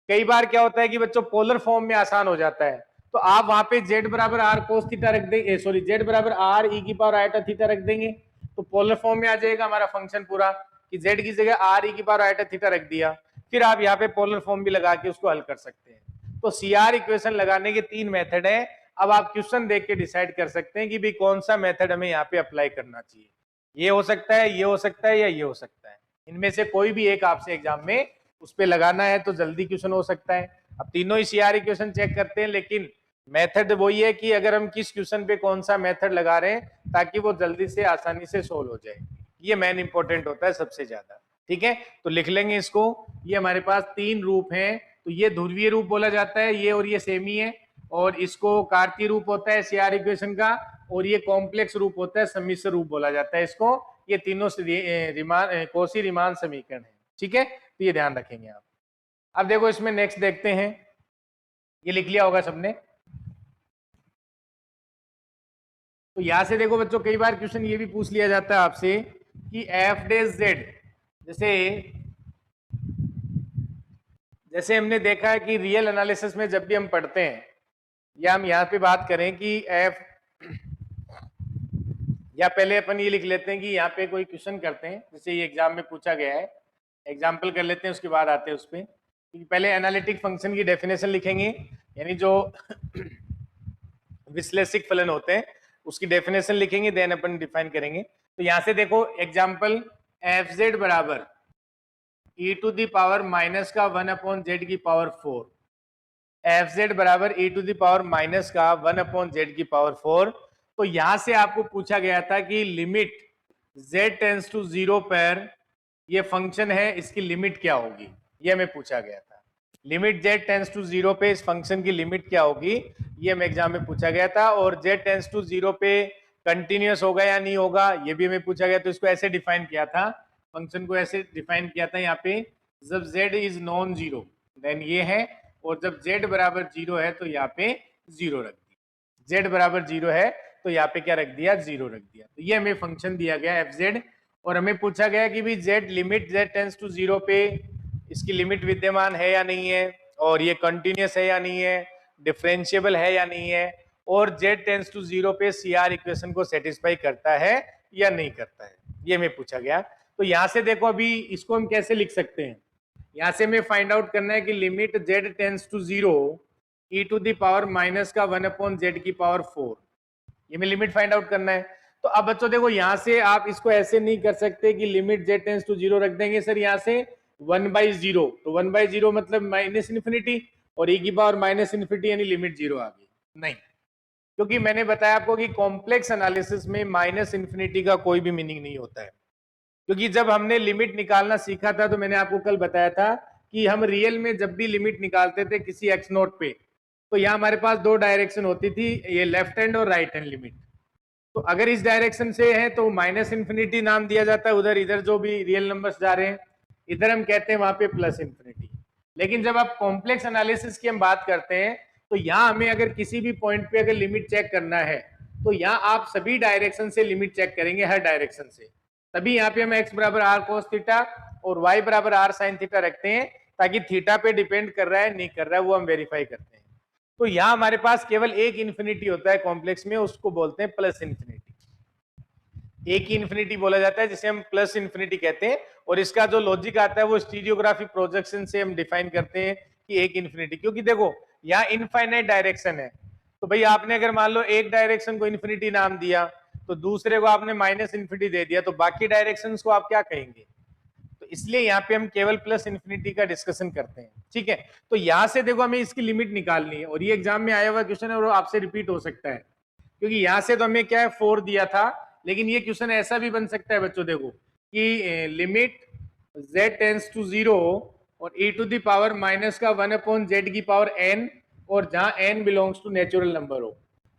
Speaker 1: कई बार क्या होता है कि बच्चों पोलर फॉर्म में आसान हो जाता है, तो आप वहां पे जेड बराबर आर कोस थीटा रख देंगे, सॉरी जेड बराबर आर ई की पावर आयटा थीटा रख देंगे, तो पोलर फॉर्म में आ जाएगा हमारा फंक्शन पूरा, कि जेड की जगह आर ई की पावर आयटा थीटा रख दिया, फिर आप यहाँ पे पोलर फॉर्म भी लगा के उसको हल कर सकते हैं। तो सीआर इक्वेशन लगाने के 3 मेथड है। अब आप क्वेश्चन देख के डिसाइड कर सकते हैं कि भाई कौन सा मेथड हमें यहाँ पे अप्लाई करना चाहिए, ये हो सकता है, ये हो सकता है, या ये हो सकता है, इनमें से कोई भी एक आपसे एग्जाम में उस पे लगाना है तो जल्दी क्वेश्चन हो सकता है। अब तीनों ही सीआर इक्वेशन चेक करते हैं, लेकिन मेथड वही है कि अगर हम किस क्वेश्चन पे कौन सा मेथड लगा रहे हैं ताकि वो जल्दी से आसानी से सोल्व हो जाए, ये मेन इंपॉर्टेंट होता है सबसे ज्यादा। ठीक है, तो लिख लेंगे इसको, ये हमारे पास 3 रूप हैं, तो ये ध्रुवीय रूप बोला जाता है, ये और ये सेम ही है, और इसको कार्तीय रूप होता है सीआर इक्वेशन का, और ये कॉम्प्लेक्स रूप होता है, सम्मिश्र रूप बोला जाता है इसको। ये तीनों कोसी रीमान समीकरण है। ठीक है, तो ये ध्यान रखेंगे आप। अब देखो इसमें नेक्स्ट देखते हैं, ये लिख लिया होगा सबने। तो यहां से देखो बच्चों, कई बार क्वेश्चन ये भी पूछ लिया जाता है आपसे कि एफ डेज जेड, जैसे हमने देखा है कि रियल एनालिसिस में जब भी हम पढ़ते हैं, या हम यहाँ पे बात करें कि एफ, या पहले अपन ये लिख लेते हैं कि यहाँ पे कोई क्वेश्चन करते हैं, जैसे ये एग्जाम में पूछा गया है, एग्जाम्पल कर लेते हैं, उसके बाद आते हैं उस पर। पहले एनालिटिक फंक्शन की डेफिनेशन लिखेंगे, यानी जो विश्लेषिक फलन होते हैं उसकी डेफिनेशन लिखेंगे, देन अपन डिफाइन करेंगे। तो यहां से देखो एग्जाम्पल, एफ जेड बराबर ई टू दी पावर माइनस का 1/z की पावर 4, एफ जेड बराबर ई टू दी पावर माइनस का 1/z की पावर 4। तो यहां से आपको पूछा गया था कि लिमिट z टेंस टू 0 पर ये फंक्शन है, इसकी लिमिट क्या होगी, ये हमें पूछा गया था। लिमिट z टेंस टू 0 पे इस फंक्शन की लिमिट क्या होगी, ये हमें एग्जाम में पूछा गया था। और z टेंस टू 0 पे कंटिन्यूअस होगा या नहीं होगा, ये भी हमें पूछा गया। तो इसको ऐसे डिफाइन किया था, फंक्शन को ऐसे डिफाइन किया था यहाँ पे, जब z is non zero then ये है, और जब z बराबर 0 है तो यहाँ पे 0 रख दिया। z बराबर 0 है तो यहाँ पे क्या रख दिया, 0 रख दिया। तो ये हमें फंक्शन दिया गया एफ जेड, और हमें पूछा गया कि भी z limit z tends to 0 पे इसकी लिमिट विद्यमान है या नहीं है, और ये कंटिन्यूअस है या नहीं है, डिफरेंशिएबल है या नहीं है, और z टेंस टू 0 पे CR इक्वेशन को सेटिस्फाई करता है या नहीं करता है, ये हमें पूछा गया। तो यहां से देखो अभी इसको हम कैसे लिख सकते हैं, यहां से हमें फाइंड आउट करना है कि limit z tends to 0 e to the power minus का 1/z की पावर 4, ये हमें लिमिट फाइंड आउट करना है। तो अब बच्चों देखो यहां से आप इसको ऐसे नहीं कर सकते कि लिमिट z टेंस टू 0 रख देंगे सर यहां से 1/0, तो 1/0 मतलब माइनस इन्फिनिटी, और e की पावर माइनस इन्फिनिटी यानी लिमिट 0 आ गई, नहीं। क्योंकि मैंने बताया आपको कि कॉम्प्लेक्स एनालिसिस में माइनस इन्फिनिटी का कोई भी मीनिंग नहीं होता है। क्योंकि जब हमने लिमिट निकालना सीखा था तो मैंने आपको कल बताया था कि हम रियल में जब भी लिमिट निकालते थे किसी एक्स नोट पे, तो यहाँ हमारे पास दो डायरेक्शन होती थी, ये लेफ्ट हैंड और राइट हैंड लिमिट। तो अगर इस डायरेक्शन से है तो माइनस इन्फिनिटी नाम दिया जाता है उधर, इधर जो भी रियल नंबर्स जा रहे हैं इधर हम कहते हैं वहां पे प्लस इन्फिनिटी। लेकिन जब आप कॉम्प्लेक्स एनालिसिस की हम बात करते हैं तो यहाँ हमें अगर किसी भी पॉइंट पे अगर लिमिट चेक करना है तो यहाँ आप सभी डायरेक्शन से लिमिट चेक करेंगे, हर डायरेक्शन से। तभी यहाँ पे हम x बराबर आर कोस थीटा और y बराबर आर साइन थीटा रखते हैं, ताकि थीटा पे डिपेंड कर रहा है नहीं कर रहा है वो हम वेरीफाई करते हैं। तो यहाँ हमारे पास केवल एक इन्फिनिटी होता है कॉम्प्लेक्स में, उसको बोलते हैं प्लस इन्फिनिटी। एक ही इन्फिनिटी बोला जाता है जिसे हम प्लस इन्फिनिटी कहते हैं, और इसका जो लॉजिक आता है वो स्टीरियोग्राफिक प्रोजेक्शन से हम डिफाइन करते हैं कि एक इन्फिनिटी। क्योंकि देखो यहाँ इनफाइनाइट डायरेक्शन है, तो भाई आपने अगर मान लो एक डायरेक्शन को इन्फिनिटी नाम दिया तो दूसरे को आपने माइनस इन्फिनिटी दे दिया, तो बाकी डायरेक्शंस को आप क्या कहेंगे। तो इसलिए यहाँ पे हम केवल प्लस इन्फिनिटी का डिस्कशन करते हैं, ठीक है। तो यहाँ से देखो हमें इसकी लिमिट निकालनी है, और ये एग्जाम में आया हुआ क्वेश्चन है और आपसे रिपीट हो सकता है, क्योंकि यहाँ से तो हमें क्या है 4 दिया था, लेकिन ये क्वेश्चन ऐसा भी बन सकता है बच्चों, देखो कि लिमिट z टेंस टू 0 और e to the power minus का 1/z की पावर n, और जहां n belongs to natural number हो,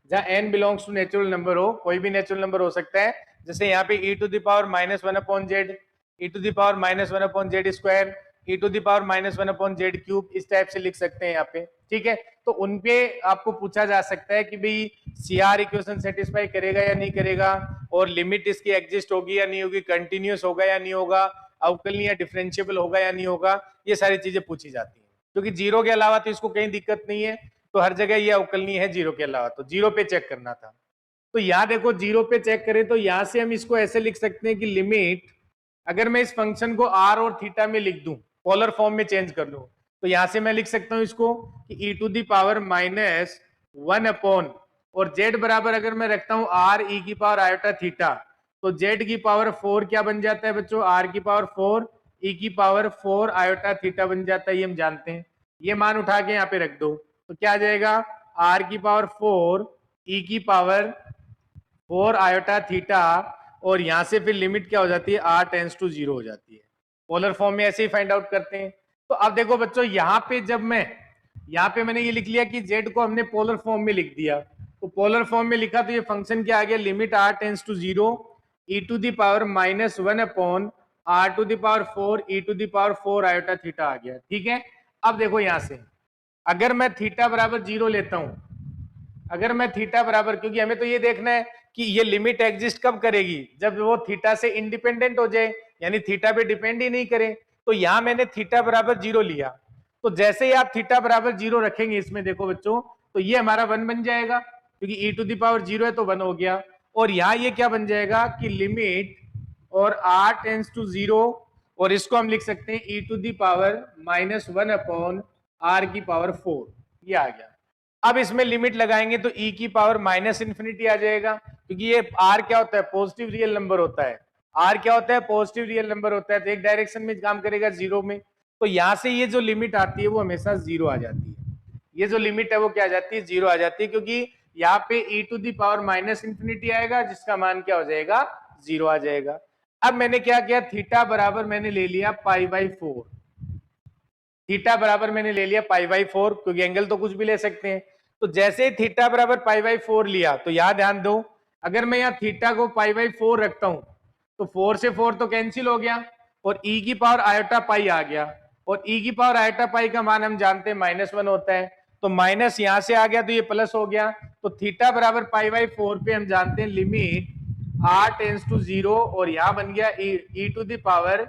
Speaker 1: जहां n belongs to natural number हो, कोई भी नेचुरल नंबर हो सकता है, जैसे यहाँ पे e to the power minus 1/z, e to the power minus 1/z square, e to the power minus 1/z cube, इस टाइप से लिख सकते हैं यहाँ पे, ठीक है। तो उनपे आपको पूछा जा सकता है कि भाई CR इक्वेशन सेटिस्फाई करेगा या नहीं करेगा, और लिमिट इसकी एग्जिस्ट होगी या नहीं होगी, कंटिन्यूअस होगा या नहीं होगा, अवकलनीय या डिफरेंशिएबल होगा या नहीं होगा, ये सारी चीजें पूछी जाती हैं। क्योंकि जीरो के अलावा तो इसको कहीं दिक्कत नहीं है, तो हर जगह ये अवकलनीय है जीरो के अलावा, तो जीरो पे चेक करना था। तो यहाँ देखो जीरो पे चेक करें तो यहाँ से हम इसको ऐसे लिख सकते हैं कि लिमिट, अगर मैं इस फंक्शन को r और थीटा में लिख दूं, पोलर फॉर्म में चेंज कर लूं, तो यहां से मैं लिख सकता हूं इसको कि e to the power minus 1 upon, और z बराबर अगर मैं रखता हूं r e की पावर आयोटा थीटा, तो z की पावर 4 क्या बन जाता है बच्चों, r की पावर 4 e की पावर 4 आयोटा थीटा बन जाता है, ये हम जानते हैं। ये मान उठा के यहाँ पे रख दो तो क्या आ जाएगा, r की पावर 4 e की पावर 4 आयोटा थीटा, और यहां से फिर लिमिट क्या हो जाती है, r टेंस टू 0 हो जाती है। पोलर फॉर्म में ऐसे ही फाइंड आउट करते हैं। तो अब देखो बच्चों यहाँ पे जब मैं यहाँ पे मैंने ये लिख लिया कि z को हमने पोलर फॉर्म में लिख दिया, तो पोलर फॉर्म में लिखा तो ये फंक्शन क्या आ गया, limit r tends to 0 e to the power minus 1 upon r to the power 4 e to the power 4 iota theta आ गया, ठीक है। अब देखो यहां से अगर मैं थीटा बराबर 0 लेता हूं, अगर मैं थीटा बराबर, क्योंकि हमें तो ये देखना है कि ये लिमिट एग्जिस्ट कब करेगी, जब वो थीटा से इंडिपेंडेंट हो जाए, यानी थीटा पे डिपेंड ही नहीं करे। तो यहां मैंने थीटा बराबर 0 लिया, तो जैसे ही आप थीटा बराबर 0 रखेंगे इसमें देखो बच्चों, तो ये हमारा 1 बन जाएगा, क्योंकि e टू दी पावर 0 है तो 1 हो गया। और यहाँ ये क्या बन जाएगा कि लिमिट और r टेंस टू 0 और इसको हम लिख सकते हैं e to the power -1 upon r की पावर 4, ये आ गया। अब इसमें लिमिट लगाएंगे तो e की पावर -इन्फिनिटी आ जाएगा, क्योंकि ये r क्या होता है, पॉजिटिव रियल नंबर होता है। r क्या होता है, पॉजिटिव रियल नंबर होता है, तो एक डायरेक्शन में काम करेगा जीरो में, तो यहां से ये जो लिमिट आती है वो हमेशा जीरो आ जाती है। ये जो लिमिट है वो क्या आ जाती है, जीरो आ जाती है, क्योंकि यहाँ पे e to the power -infinity आएगा जिसका मान क्या हो जाएगा, जीरो आ जाएगा। अब मैंने क्या किया, थीटा बराबर मैंने ले लिया π/4, थीटा बराबर मैंने ले लिया π/4, क्योंकि एंगल तो कुछ भी ले सकते हैं। तो जैसे ही थीटा बराबर π/4 लिया, तो यहां ध्यान दो, अगर मैं यहाँ थीटा को π/4 रखता हूं तो 4 से 4 तो कैंसिल हो गया और e की पावर आयोटा पाई आ गया, और e की पावर आयोटा पाई का मान हम जानते हैं -1 होता है, तो माइनस यहां से आ गया तो ये प्लस हो गया। तो थीटा बराबर π/4 पे हम जानते हैं लिमिट r टेंड्स टू 0, और यहां बन गया e to the power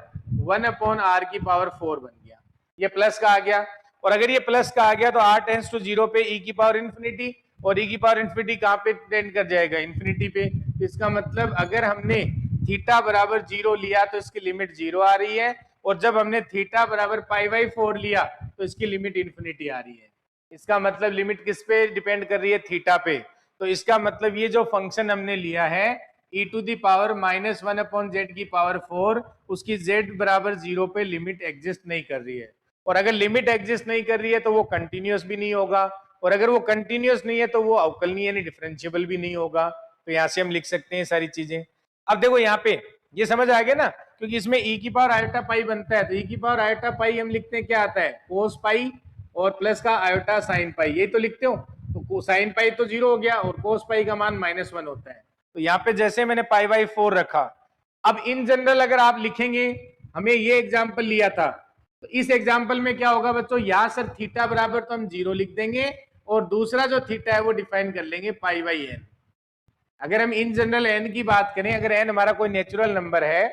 Speaker 1: 1 upon r की पावर 4 बन गया, ये प्लस का आ गया। और अगर ये प्लस का आ गया तो r टेंड्स टू 0 पे e की पावर इन्फिनिटी, और e की पावर इन्फिनिटी कहां पे टेंड कर जाएगा, इन्फिनिटी पे। इसका मतलब अगर हमने थीटा बराबर 0 लिया तो इसकी लिमिट 0 आ रही है, और जब हमने थीटा बराबर π/4 लिया तो इसकी लिमिट इन्फिनिटी आ रही है। इसका मतलब लिमिट किस पे डिपेंड कर रही है, थीटा पे। तो इसका मतलब ये जो फंक्शन हमने लिया है e to the power -1 upon z की पावर 4, उसकी z बराबर 0 पे लिमिट एग्जिस्ट नहीं कर रही है, और अगर लिमिट एग्जिस्ट नहीं कर रही है तो वो कंटिन्यूअस भी नहीं होगा, और अगर वो कंटिन्यूअस नहीं है तो वो अवकलनीय यानी डिफरेंशिएबल भी नहीं होगा। तो यहाँ से हम लिख सकते हैं सारी चीजें। अब देखो यहाँ पे ये समझ आ गया ना, क्योंकि इसमें e की पावर आयोटा पाई बनता है, तो e की पावर आयोटा पाई हम लिखते हैं क्या आता है, कोस पाई, और प्लस का आयोटा साइन पाई, यही तो लिखते हो। तो साइन पाई तो 0 हो गया और कोस पाई का मान -1 होता है। तो यहाँ पे जैसे मैंने π/4 रखा, अब इन जनरल अगर आप लिखेंगे, हमें ये एग्जाम्पल लिया था, तो इस एग्जाम्पल में क्या होगा बच्चों, यहाँ सर थीटा बराबर तो हम 0 लिख देंगे, और दूसरा जो थीटा है वो डिफाइन कर लेंगे π/n। अगर हम इन जनरल n की बात करें, अगर n हमारा कोई नेचुरल नंबर है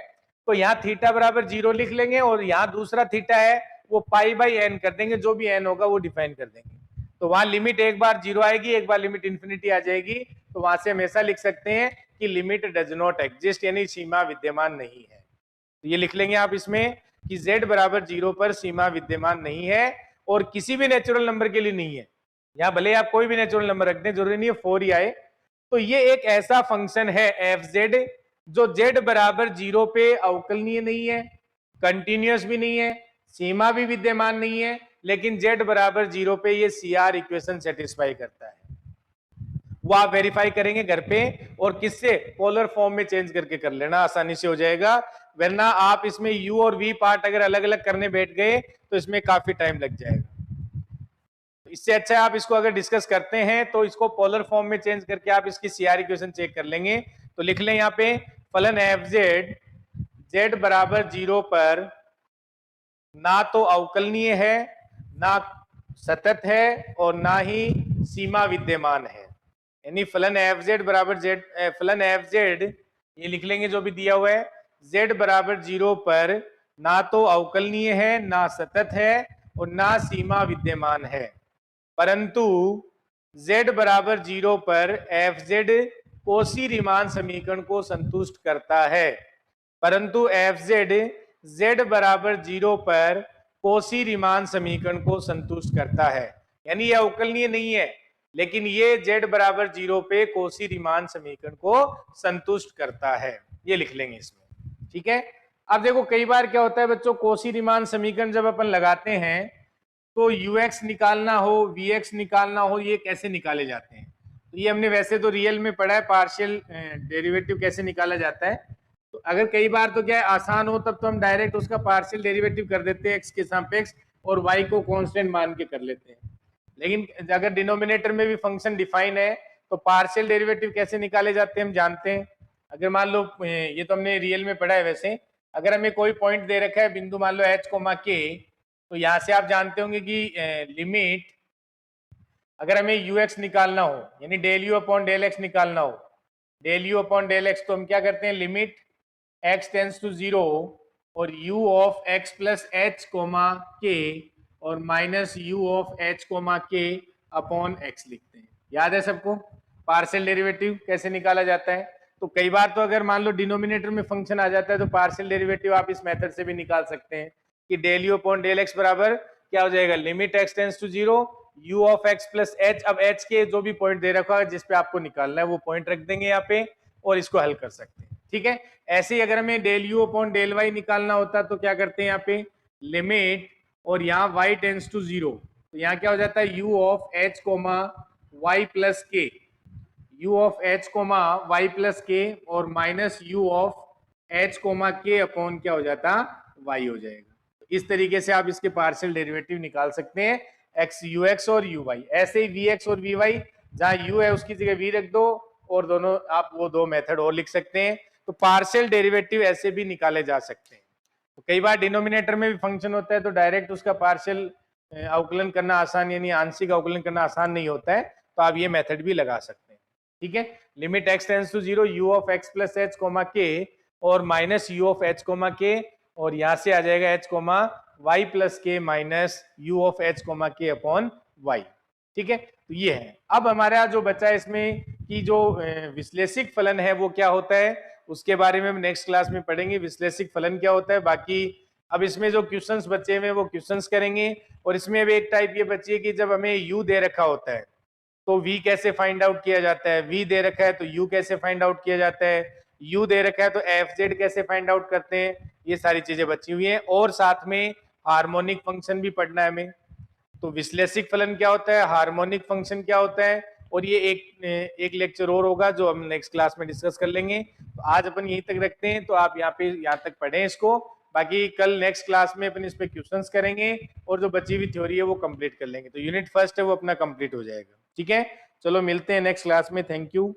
Speaker 1: तो यहाँ थीटा बराबर 0 लिख लेंगे, और यहाँ दूसरा थीटा है वो π/n कर देंगे, जो भी n होगा वो डिफाइन कर देंगे। तो वहां लिमिट एक बार 0 आएगी, एक बार लिमिट इन्फिनिटी आ जाएगी, तो वहां से हमेशा लिख सकते हैं कि लिमिट डज नॉट एग्जिस्ट, यानी सीमा विद्यमान नहीं है। तो ये लिख लेंगे आप इसमें कि z बराबर 0 पर सीमा विद्यमान नहीं है, और किसी भी नेचुरल नंबर के लिए नहीं है। यहाँ भले आप कोई भी नेचुरल नंबर रख दें, जरूरी नहीं है 4 ही आए। तो ये एक ऐसा फंक्शन है fz जो z बराबर 0 पे अवकलनीय नहीं है, कंटिन्यूअस भी नहीं है, सीमा भी विद्यमान नहीं है, लेकिन z बराबर 0 पे ये CR इक्वेशन सेटिस्फाई करता है। वो आप वेरीफाई करेंगे घर पे, और किससे, पोलर फॉर्म में चेंज करके कर लेना, आसानी से हो जाएगा। वरना आप इसमें u और v पार्ट अगर अलग अलग करने बैठ गए तो इसमें काफी टाइम लग जाएगा। इससे अच्छा आप इसको अगर डिस्कस करते हैं तो इसको पोलर फॉर्म में चेंज करके आप इसकी CR इक्वेशन चेक कर लेंगे। तो लिख लें यहाँ पे फलन fz z बराबर 0 पर ना तो अवकलनीय है, ना सतत है, और ना ही सीमा विद्यमान है। यानी फलन fz बराबर फलन fz ये लिख लेंगे जो भी दिया हुआ है, z बराबर 0 पर ना तो अवकलनीय है, ना सतत है, और ना सीमा विद्यमान है, परंतु z बराबर 0 पर fz कोसी रीमान समीकरण को संतुष्ट करता है, परंतु fz z बराबर 0 पर कोसी रीमान समीकरण को संतुष्ट करता है। यानी ये अवकलनीय नहीं है, लेकिन ये z बराबर 0 पे कोसी रीमान समीकरण को संतुष्ट करता है, ये लिख लेंगे इसमें। ठीक है। अब देखो कई बार क्या होता है बच्चों, कोसी रीमान समीकरण जब अपन लगाते हैं तो ux निकालना हो, vx निकालना हो, ये कैसे निकाले जाते हैं। तो ये हमने वैसे तो रियल में पढ़ा है, पार्शियल डेरिवेटिव कैसे निकाला जाता है। तो अगर कई बार तो क्या है, आसान हो तब तो हम डायरेक्ट उसका पार्शियल डेरिवेटिव कर देते हैं x के सापेक्ष, और y को कांस्टेंट मान के कर लेते हैं। लेकिन अगर डिनोमिनेटर में भी फंक्शन डिफाइन है तो पार्शियल डेरिवेटिव कैसे निकाले जाते हैं हम जानते हैं। अगर मान लो, ये तो हमने रियल में पढ़ा है वैसे, अगर हमें कोई पॉइंट दे रखा है बिंदु मान लो h, k, तो यहां से आप जानते होंगे कि लिमिट, अगर हमें ux निकालना हो यानी del u upon del x निकालना हो, del u upon del x, तो हम क्या करते हैं, लिमिट x टेंड्स टू 0 और u of x plus h comma k और minus u of h comma k upon x लिखते हैं। याद है सबको पार्शियल डेरिवेटिव कैसे निकाला जाता है। तो कई बार तो अगर मान लो डिनोमिनेटर में फंक्शन आ जाता है तो पार्शियल डेरिवेटिव आप इस मेथड से भी निकाल सकते हैं कि del u upon del x बराबर क्या हो जाएगा, limit x tends to zero u of x plus h. अब एच के जो भी पॉइंट दे रखा है जिस पे आपको निकालना है वो पॉइंट रख देंगे यहाँ पे और इसको हल कर सकते हैं। ठीक है, ऐसे ही अगर हमें del u upon del y निकालना होता तो क्या करते हैं यहाँ पे लिमिट और यहाँ वाई टेंस टू जीरो, तो यहाँ क्या हो जाता है u of h comma y plus k, u of h comma y plus k और minus u of h comma k upon क्या हो जाता वाई हो जाएगा। इस तरीके से आप इसके पार्शियल डेरिवेटिव निकाल सकते हैं एक्स यू एक्स और यू वाई। ऐसे ही वी एक्स और वी वाई, जहां यू है उसकी जगह वी रख दो और दोनों आप वो दो मेथड और लिख सकते हैं। तो पार्शियल डेरिवेटिव ऐसे भी निकाले जा सकते हैं। तो कई बार डिनोमिनेटर में भी फंक्शन होता है तो डायरेक्ट उसका पार्शियल अवकलन करना आसान यानी आंशिक अवकलन करना आसान नहीं होता है, तो आप ये मेथड भी लगा सकते हैं। ठीक है, limit x tends to zero u of x plus h comma k और minus u of h comma k और यहां से आ जाएगा h comma y plus k minus u of h comma k upon y. ठीक है, तो ये है। अब हमारा जो बचा है इसमें कि जो विश्लेषिक फलन है वो क्या होता है उसके बारे में हम नेक्स्ट क्लास में पढ़ेंगे, विश्लेषिक फलन क्या होता है। बाकी अब इसमें जो क्वेश्चंस बचे हुए वो क्वेश्चंस करेंगे। और इसमें अब एक टाइप ये बची है कि जब हमें यू दे रखा होता है तो v कैसे फाइंड आउट किया जाता है, v दे रखा है तो u कैसे फाइंड आउट किया जाता है, u दे रखा है तो एफ जेड कैसे फाइंड आउट करते हैं, ये सारी चीजें बची हुई हैं। और साथ में हार्मोनिक फंक्शन भी पढ़ना है हमें। तो विश्लेषिक फलन क्या होता है, हार्मोनिक फंक्शन क्या होता है, और ये एक लेक्चर और होगा जो हम नेक्स्ट क्लास में डिस्कस कर लेंगे। तो आज अपन यहीं तक रखते हैं, तो आप यहाँ तक पढ़ें इसको। बाकी कल नेक्स्ट क्लास में अपन इस पे क्वेश्चंस करेंगे और जो बची हुई थ्योरी है वो कंप्लीट कर लेंगे। तो यूनिट फर्स्ट है वो अपना कंप्लीट हो जाएगा। ठीक है, चलो मिलते हैं नेक्स्ट क्लास में। Thank you.